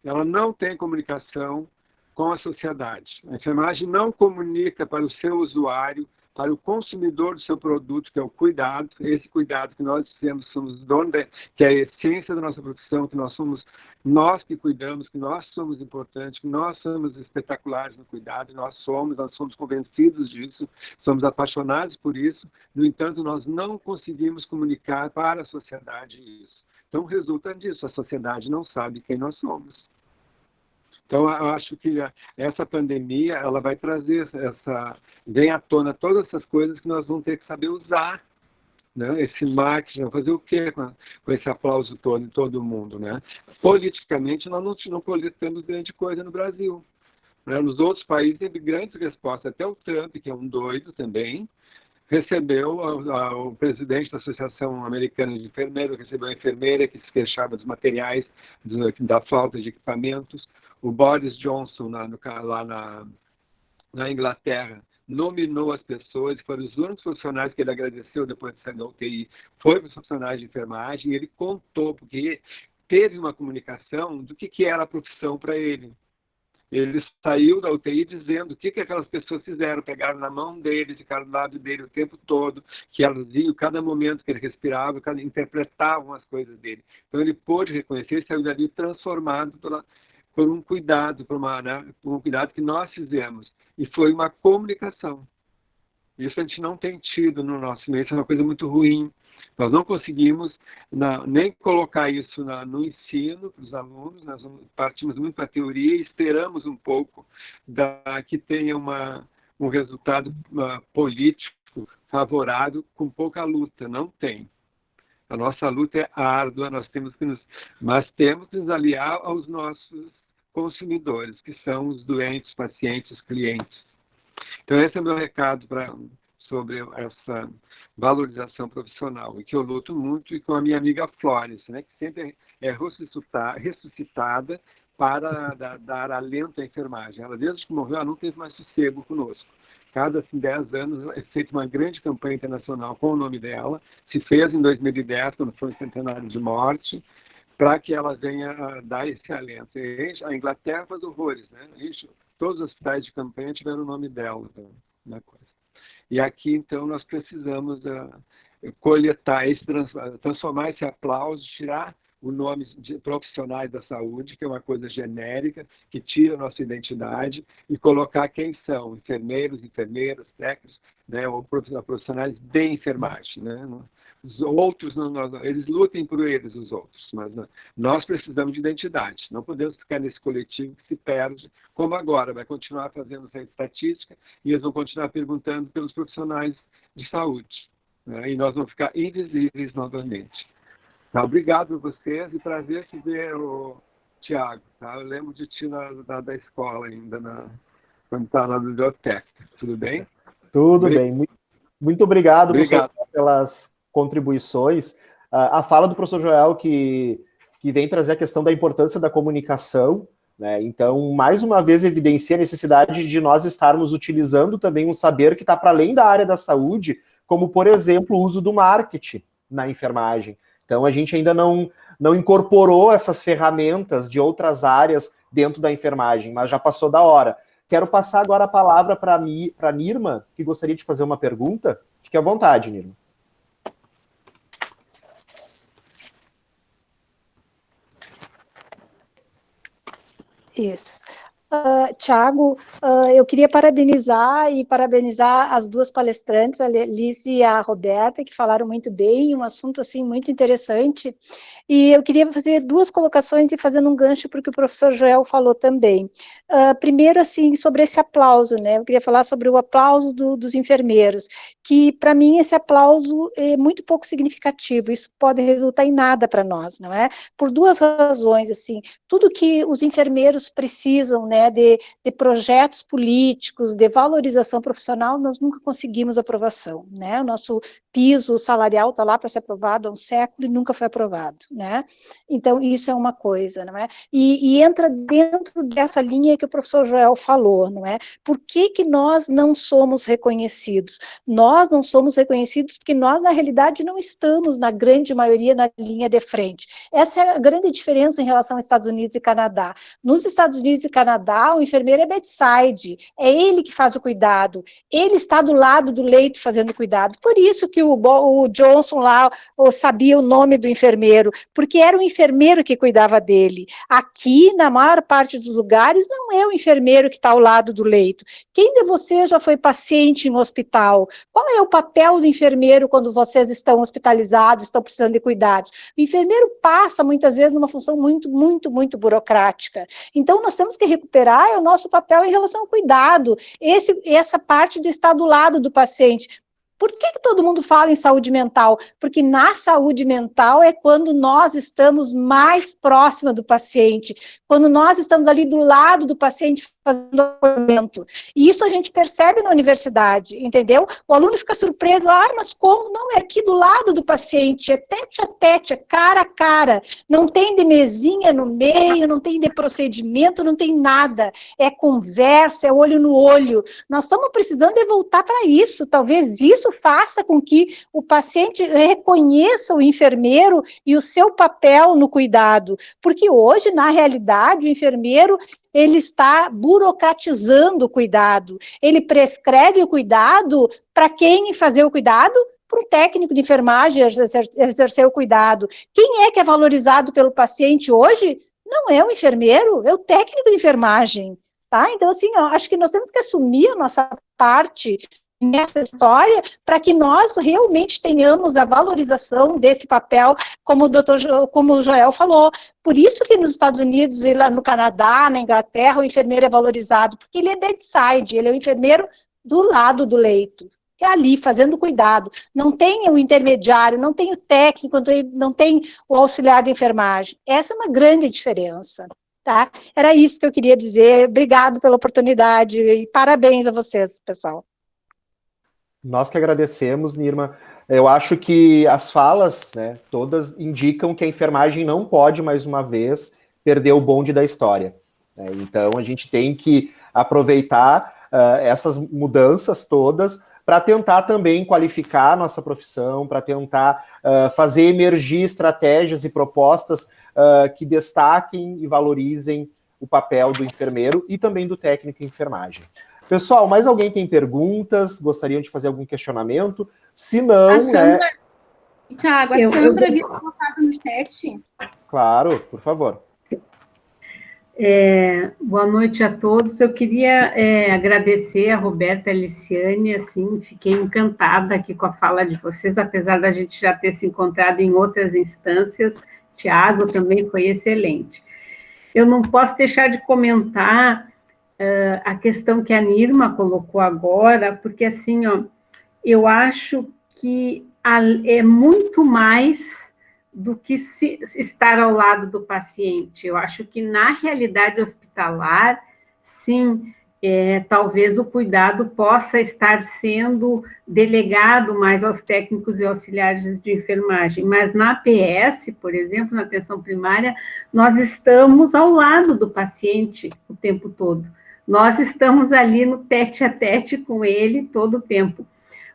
[SPEAKER 6] Ela não tem comunicação com a sociedade. A enfermagem não comunica para o seu usuário, para o consumidor do seu produto, que é o cuidado, esse cuidado que nós temos, somos donos, que é a essência da nossa profissão, que nós somos nós que cuidamos, que nós somos importantes, que nós somos espetaculares no cuidado, nós somos convencidos disso, somos apaixonados por isso, no entanto, nós não conseguimos comunicar para a sociedade isso. Então, resulta disso, a sociedade não sabe quem nós somos. Então, eu acho que essa pandemia, ela vai trazer vem à tona todas essas coisas que nós vamos ter que saber usar, né? Esse marketing, fazer o quê com esse aplauso todo em todo mundo, né? Politicamente, nós não coletamos grande coisa no Brasil, né? Nos outros países, teve grandes respostas, até o Trump, que é um doido também, recebeu o presidente da Associação Americana de Enfermeiros, recebeu a enfermeira que se queixava dos materiais, da falta de equipamentos. O Boris Johnson, lá na Inglaterra, nominou as pessoas, foram os únicos profissionais que ele agradeceu depois de sair da UTI, foram os profissionais de enfermagem, e ele contou, porque teve uma comunicação do que era a profissão para ele. Ele saiu da UTI dizendo o que aquelas pessoas fizeram, pegaram na mão dele, ficaram do lado dele o tempo todo, que elas viam cada momento que ele respirava, interpretavam as coisas dele. Então ele pôde reconhecer e saiu dali transformado por um cuidado, por um cuidado que nós fizemos. E foi uma comunicação. Isso a gente não tem tido no nosso meio, isso é uma coisa muito ruim. Nós não conseguimos nem colocar isso no ensino para os alunos, nós partimos muito para a teoria e esperamos um pouco que tenha um resultado político favorável com pouca luta. Não tem. A nossa luta é árdua, mas temos que nos aliar aos nossos consumidores, que são os doentes, pacientes, clientes. Então, esse é o meu recado sobre essa valorização profissional, e que eu luto muito, e com a minha amiga Flores, né, que sempre é ressuscitada para dar alento à enfermagem. Ela, desde que morreu, ela não teve mais sossego conosco. Cada 10 anos é feita uma grande campanha internacional com o nome dela, se fez em 2010, quando foi o centenário de morte, para que ela venha dar esse alento. E a Inglaterra faz horrores, né? Todos os hospitais de campanha tiveram o nome dela na coisa. E aqui, então, nós precisamos coletar, transformar esse aplauso, tirar o nome de profissionais da saúde, que é uma coisa genérica, que tira a nossa identidade, e colocar quem são enfermeiros, enfermeiras, técnicos, né, ou profissionais de enfermagem, né? Os outros, eles lutem por eles, os outros, mas nós precisamos de identidade. Não podemos ficar nesse coletivo que se perde, como agora, vai continuar fazendo essa estatística e eles vão continuar perguntando pelos profissionais de saúde, né? E nós vamos ficar invisíveis novamente. Tá, obrigado a vocês e prazer te ver, Tiago. Tá? Eu lembro de ti da escola ainda, quando estava na biblioteca. Tudo bem?
[SPEAKER 4] Tudo bem. Muito obrigado. Professor, pelas contribuições. A fala do professor Joel que vem trazer a questão da importância da comunicação, né? Então, mais uma vez, evidencia a necessidade de nós estarmos utilizando também um saber que está para além da área da saúde, como, por exemplo, o uso do marketing na enfermagem. Então, a gente ainda não incorporou essas ferramentas de outras áreas dentro da enfermagem, mas já passou da hora. Quero passar agora a palavra para a Nirma, que gostaria de fazer uma pergunta. Fique à vontade, Nirma.
[SPEAKER 7] Isso. Tiago, eu queria parabenizar as duas palestrantes, a Alice e a Roberta, que falaram muito bem, um assunto assim muito interessante, e eu queria fazer duas colocações e fazendo um gancho para o que o professor Joel falou também. Primeiro, assim, sobre esse aplauso, né, eu queria falar sobre o aplauso dos enfermeiros, que para mim esse aplauso é muito pouco significativo, isso pode resultar em nada para nós, não é? Por duas razões, assim, tudo que os enfermeiros precisam, né, de projetos políticos, de valorização profissional, nós nunca conseguimos aprovação, né, o nosso piso salarial está lá para ser aprovado há um século e nunca foi aprovado, né, então isso é uma coisa, não é, e entra dentro dessa linha que o professor Joel falou, não é, por que nós não somos reconhecidos? Nós não somos reconhecidos porque nós, na realidade, não estamos, na grande maioria, na linha de frente. Essa é a grande diferença em relação aos Estados Unidos e Canadá. Nos Estados Unidos e Canadá, o enfermeiro é bedside, é ele que faz o cuidado, ele está do lado do leito fazendo o cuidado. Por isso que o Johnson lá sabia o nome do enfermeiro, porque era o enfermeiro que cuidava dele. Aqui, na maior parte dos lugares, não é o enfermeiro que está ao lado do leito. Quem de vocês já foi paciente em um hospital? Qual é o papel do enfermeiro quando vocês estão hospitalizados, estão precisando de cuidados? O enfermeiro passa, muitas vezes, numa função muito, muito, muito burocrática. Então, nós temos que recuperar o nosso papel em relação ao cuidado, essa parte de estar do lado do paciente. Por que todo mundo fala em saúde mental? Porque na saúde mental é quando nós estamos mais próxima do paciente, quando nós estamos ali do lado do paciente fazendo acolhimento. E isso a gente percebe na universidade, entendeu? O aluno fica surpreso, mas como? Não, é aqui do lado do paciente, é tete a tete, é cara a cara, não tem de mesinha no meio, não tem de procedimento, não tem nada, é conversa, é olho no olho. Nós estamos precisando de voltar para isso, talvez isso faça com que o paciente reconheça o enfermeiro e o seu papel no cuidado, porque hoje, na realidade, o enfermeiro ele está burocratizando o cuidado, ele prescreve o cuidado para quem fazer o cuidado? Para um técnico de enfermagem exercer o cuidado. Quem é que é valorizado pelo paciente hoje? Não é o enfermeiro, é o técnico de enfermagem, tá? Então, assim, acho que nós temos que assumir a nossa parte nessa história, para que nós realmente tenhamos a valorização desse papel, como o Joel falou. Por isso que nos Estados Unidos e lá no Canadá, na Inglaterra, o enfermeiro é valorizado, porque ele é bedside, ele é o enfermeiro do lado do leito, que é ali, fazendo cuidado. Não tem o intermediário, não tem o técnico, não tem o auxiliar de enfermagem. Essa é uma grande diferença. Tá? Era isso que eu queria dizer. Obrigado pela oportunidade e parabéns a vocês, pessoal.
[SPEAKER 4] Nós que agradecemos, Nirma. Eu acho que as falas, né, todas indicam que a enfermagem não pode, mais uma vez, perder o bonde da história. Né? Então, a gente tem que aproveitar essas mudanças todas para tentar também qualificar a nossa profissão, para tentar fazer emergir estratégias e propostas que destaquem e valorizem o papel do enfermeiro e também do técnico em enfermagem. Pessoal, mais alguém tem perguntas? Gostariam de fazer algum questionamento? Se não,
[SPEAKER 3] a Sandra, Thiago, a Sandra havia colocado no chat.
[SPEAKER 4] Claro, por favor.
[SPEAKER 8] Boa noite a todos. Eu queria agradecer a Roberta e a Aliciane, assim, fiquei encantada aqui com a fala de vocês, apesar da gente já ter se encontrado em outras instâncias. Thiago também foi excelente. Eu não posso deixar de comentar a questão que a Nirma colocou agora, porque, assim, eu acho que é muito mais do que estar ao lado do paciente. Eu acho que, na realidade hospitalar, sim, talvez o cuidado possa estar sendo delegado mais aos técnicos e auxiliares de enfermagem, mas na APS, por exemplo, na atenção primária, nós estamos ao lado do paciente o tempo todo. Nós estamos ali no tete-a-tete com ele todo o tempo.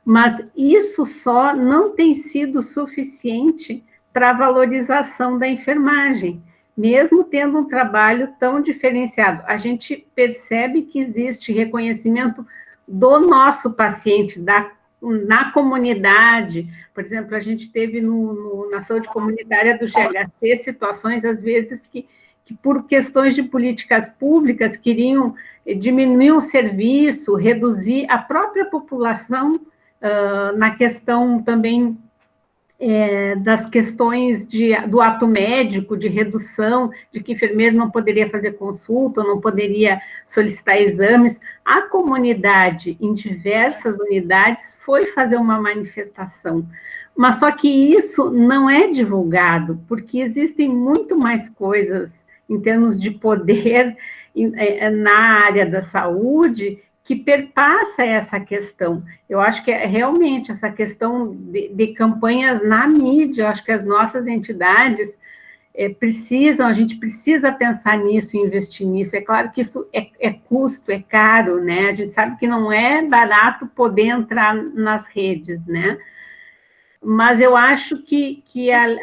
[SPEAKER 8] Mas isso só não tem sido suficiente para a valorização da enfermagem, mesmo tendo um trabalho tão diferenciado. A gente percebe que existe reconhecimento do nosso paciente, na comunidade. Por exemplo, a gente teve na saúde comunitária do GHC situações, às vezes, que que por questões de políticas públicas queriam diminuir o serviço, reduzir a própria população na questão também das questões do ato médico, de redução, de que enfermeiro não poderia fazer consulta, não poderia solicitar exames. A comunidade, em diversas unidades, foi fazer uma manifestação. Mas só que isso não é divulgado, porque existem muito mais coisas em termos de poder na área da saúde que perpassa essa questão. Eu acho que realmente essa questão de campanhas na mídia, eu acho que as nossas entidades a gente precisa pensar nisso, investir nisso. É claro que isso é custo, é caro, né? A gente sabe que não é barato poder entrar nas redes, né? Mas eu acho que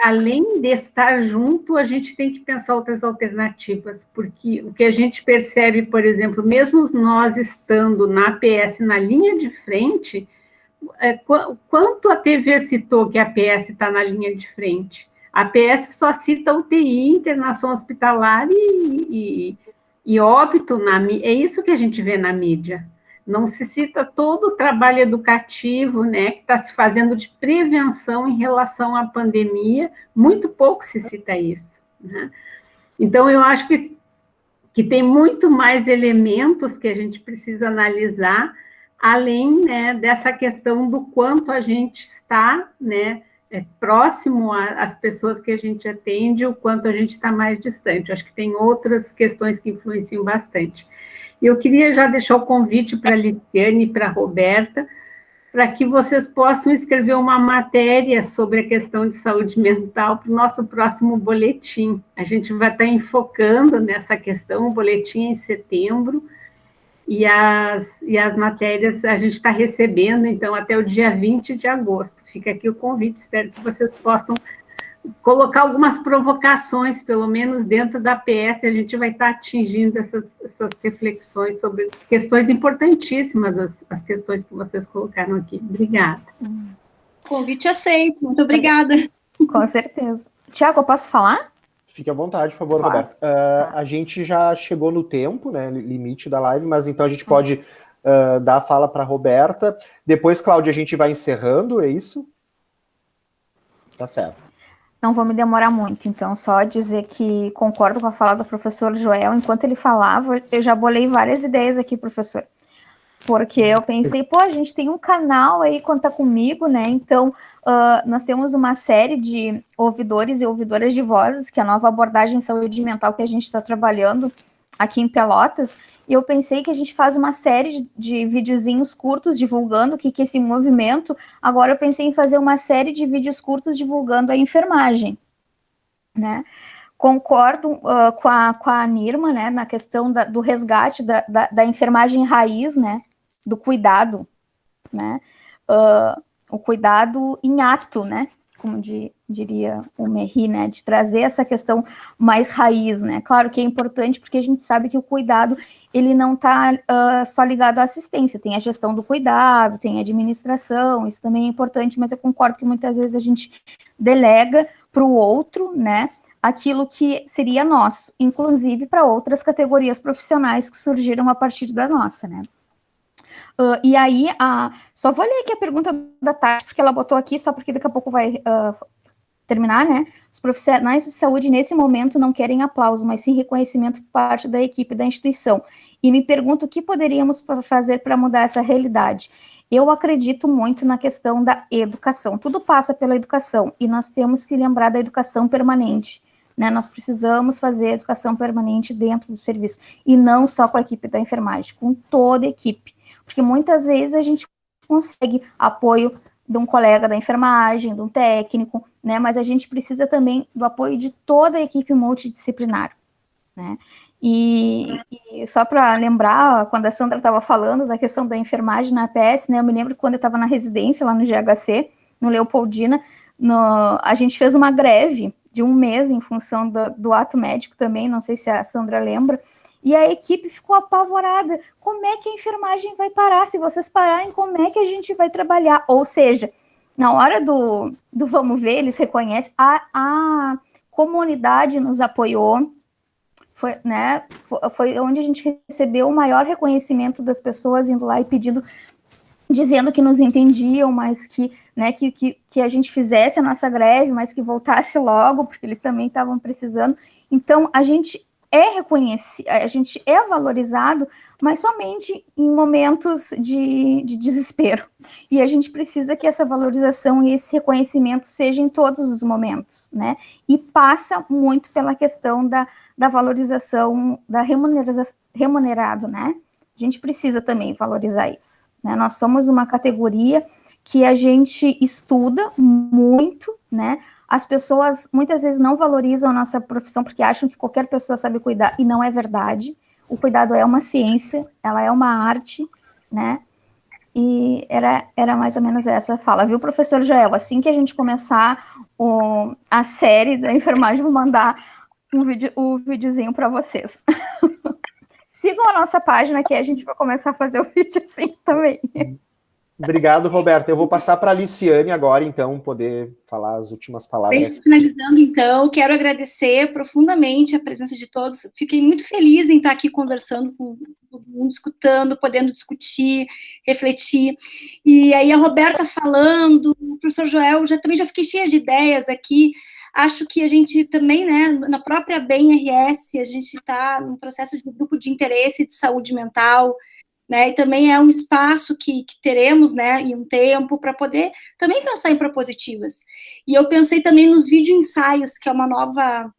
[SPEAKER 8] além de estar junto, a gente tem que pensar outras alternativas, porque o que a gente percebe, por exemplo, mesmo nós estando na APS na linha de frente, quanto a TV citou que a APS está na linha de frente? A APS só cita UTI, internação hospitalar e óbito, é isso que a gente vê na mídia. Não se cita todo o trabalho educativo, né, que está se fazendo de prevenção em relação à pandemia, muito pouco se cita isso, né? Então, eu acho que tem muito mais elementos que a gente precisa analisar, além, né, dessa questão do quanto a gente está, né, próximo às pessoas que a gente atende, o quanto a gente está mais distante. Eu acho que tem outras questões que influenciam bastante. Eu queria já deixar o convite para a Liciane e para a Roberta, para que vocês possam escrever uma matéria sobre a questão de saúde mental para o nosso próximo boletim. A gente vai estar enfocando nessa questão, o boletim em setembro, e as matérias a gente está recebendo, então, até o dia 20 de agosto. Fica aqui o convite, espero que vocês possam colocar algumas provocações, pelo menos dentro da PS, a gente vai estar atingindo essas reflexões sobre questões importantíssimas, as questões que vocês colocaram aqui. Obrigada.
[SPEAKER 3] Convite aceito, muito obrigada.
[SPEAKER 5] Com certeza. Tiago, eu posso falar?
[SPEAKER 4] Fique à vontade, por favor, Roberto. A gente já chegou no tempo, né, limite da live, mas então a gente pode dar a fala para a Roberta. Depois, Cláudia, a gente vai encerrando, é isso? Tá certo.
[SPEAKER 5] Não vou me demorar muito, então só dizer que concordo com a fala do professor Joel. Enquanto ele falava, eu já bolei várias ideias aqui, professor. Porque eu pensei, a gente tem um canal aí, conta comigo, né? Então, nós temos uma série de ouvidores e ouvidoras de vozes, que é a nova abordagem em saúde mental que a gente está trabalhando aqui em Pelotas. E eu pensei que a gente faz uma série de videozinhos curtos divulgando o que é esse movimento. Agora eu pensei em fazer uma série de vídeos curtos divulgando a enfermagem, né? Concordo com a Nirma, né, na questão do resgate da enfermagem raiz, né, do cuidado, né, o cuidado em ato, né, como diria o Merri, né, de trazer essa questão mais raiz, né. Claro que é importante porque a gente sabe que o cuidado, ele não está só ligado à assistência, tem a gestão do cuidado, tem a administração, isso também é importante, mas eu concordo que muitas vezes a gente delega para o outro, né, aquilo que seria nosso, inclusive para outras categorias profissionais que surgiram a partir da nossa, né. E aí, só vou ler aqui a pergunta da Tati, porque ela botou aqui, só porque daqui a pouco vai terminar, né? Os profissionais de saúde, nesse momento, não querem aplauso, mas sim reconhecimento por parte da equipe da instituição. E me pergunto o que poderíamos fazer para mudar essa realidade. Eu acredito muito na questão da educação. Tudo passa pela educação, e nós temos que lembrar da educação permanente, né? Nós precisamos fazer educação permanente dentro do serviço, e não só com a equipe da enfermagem, com toda a equipe. Porque muitas vezes a gente consegue apoio de um colega da enfermagem, de um técnico, né? Mas a gente precisa também do apoio de toda a equipe multidisciplinar, né? E só para lembrar, quando a Sandra estava falando da questão da enfermagem na APS, né? Eu me lembro que quando eu estava na residência lá no GHC, no Leopoldina, a gente fez uma greve de 1 mês em função do ato médico também, não sei se a Sandra lembra, e a equipe ficou apavorada. Como é que a enfermagem vai parar? Se vocês pararem, como é que a gente vai trabalhar? Ou seja, na hora do vamos ver, eles reconhecem, a comunidade nos apoiou, foi onde a gente recebeu o maior reconhecimento das pessoas indo lá e dizendo que nos entendiam, mas que a gente fizesse a nossa greve, mas que voltasse logo, porque eles também estavam precisando. Então, a gente é reconhecido, a gente é valorizado, mas somente em momentos de desespero. E a gente precisa que essa valorização e esse reconhecimento seja em todos os momentos, né? E passa muito pela questão da valorização, da remunerado, né? A gente precisa também valorizar isso, né? Nós somos uma categoria que a gente estuda muito, né? As pessoas muitas vezes não valorizam a nossa profissão porque acham que qualquer pessoa sabe cuidar, e não é verdade. O cuidado é uma ciência, ela é uma arte, né? E era mais ou menos essa fala, viu, professor Joel? Assim que a gente começar a série da enfermagem, vou mandar um videozinho para vocês. Sigam a nossa página que a gente vai começar a fazer o vídeo assim também.
[SPEAKER 4] Obrigado, Roberta. Eu vou passar para a Liciane agora, então, poder falar as últimas palavras.
[SPEAKER 3] Finalizando, então, quero agradecer profundamente a presença de todos. Fiquei muito feliz em estar aqui conversando com todo mundo, escutando, podendo discutir, refletir. E aí a Roberta falando, o professor Joel, também já fiquei cheia de ideias aqui. Acho que a gente também, né, na própria BEM-RS, a gente está num processo de grupo de interesse de saúde mental, né, e também é um espaço que teremos, né, e um tempo para poder também pensar em propositivas. E eu pensei também nos vídeo-ensaios, que é uma nova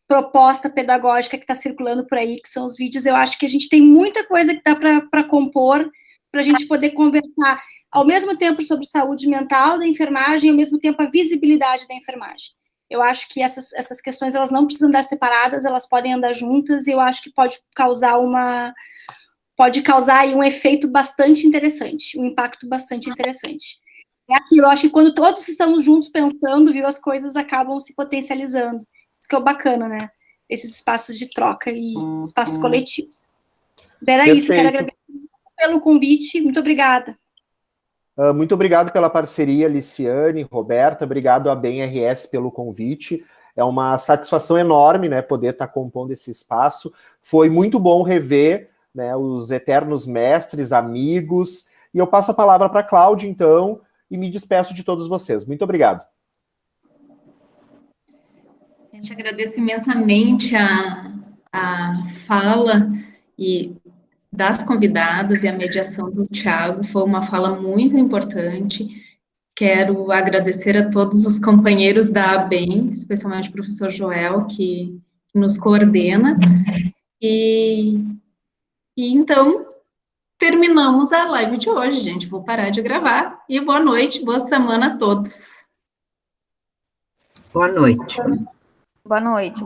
[SPEAKER 3] proposta pedagógica que está circulando por aí, que são os vídeos. Eu acho que a gente tem muita coisa que dá para compor, para a gente poder conversar ao mesmo tempo sobre saúde mental da enfermagem, ao mesmo tempo a visibilidade da enfermagem. Eu acho que essas questões, elas não precisam andar separadas, elas podem andar juntas, e eu acho que pode causar aí um efeito bastante interessante, um impacto bastante interessante. É aquilo, eu acho que quando todos estamos juntos pensando, viu, as coisas acabam se potencializando. Isso que é o bacana, né? Esses espaços de troca e espaços coletivos. Era
[SPEAKER 4] Perfeito.
[SPEAKER 3] Isso, quero agradecer pelo convite, muito obrigada.
[SPEAKER 4] Muito obrigado pela parceria, Liciane, Roberta, obrigado à BEM-RS pelo convite. É uma satisfação enorme, né, poder estar compondo esse espaço. Foi muito bom rever, né, os eternos mestres, amigos, e eu passo a palavra para a Cláudia, então, e me despeço de todos vocês. Muito obrigado.
[SPEAKER 1] A gente agradece imensamente a fala das convidadas e a mediação do Thiago, foi uma fala muito importante. Quero agradecer a todos os companheiros da ABEM, especialmente o professor Joel, que nos coordena, e então terminamos a live de hoje, gente. Vou parar de gravar, e boa noite, boa semana a todos.
[SPEAKER 9] Boa noite.
[SPEAKER 5] Boa noite.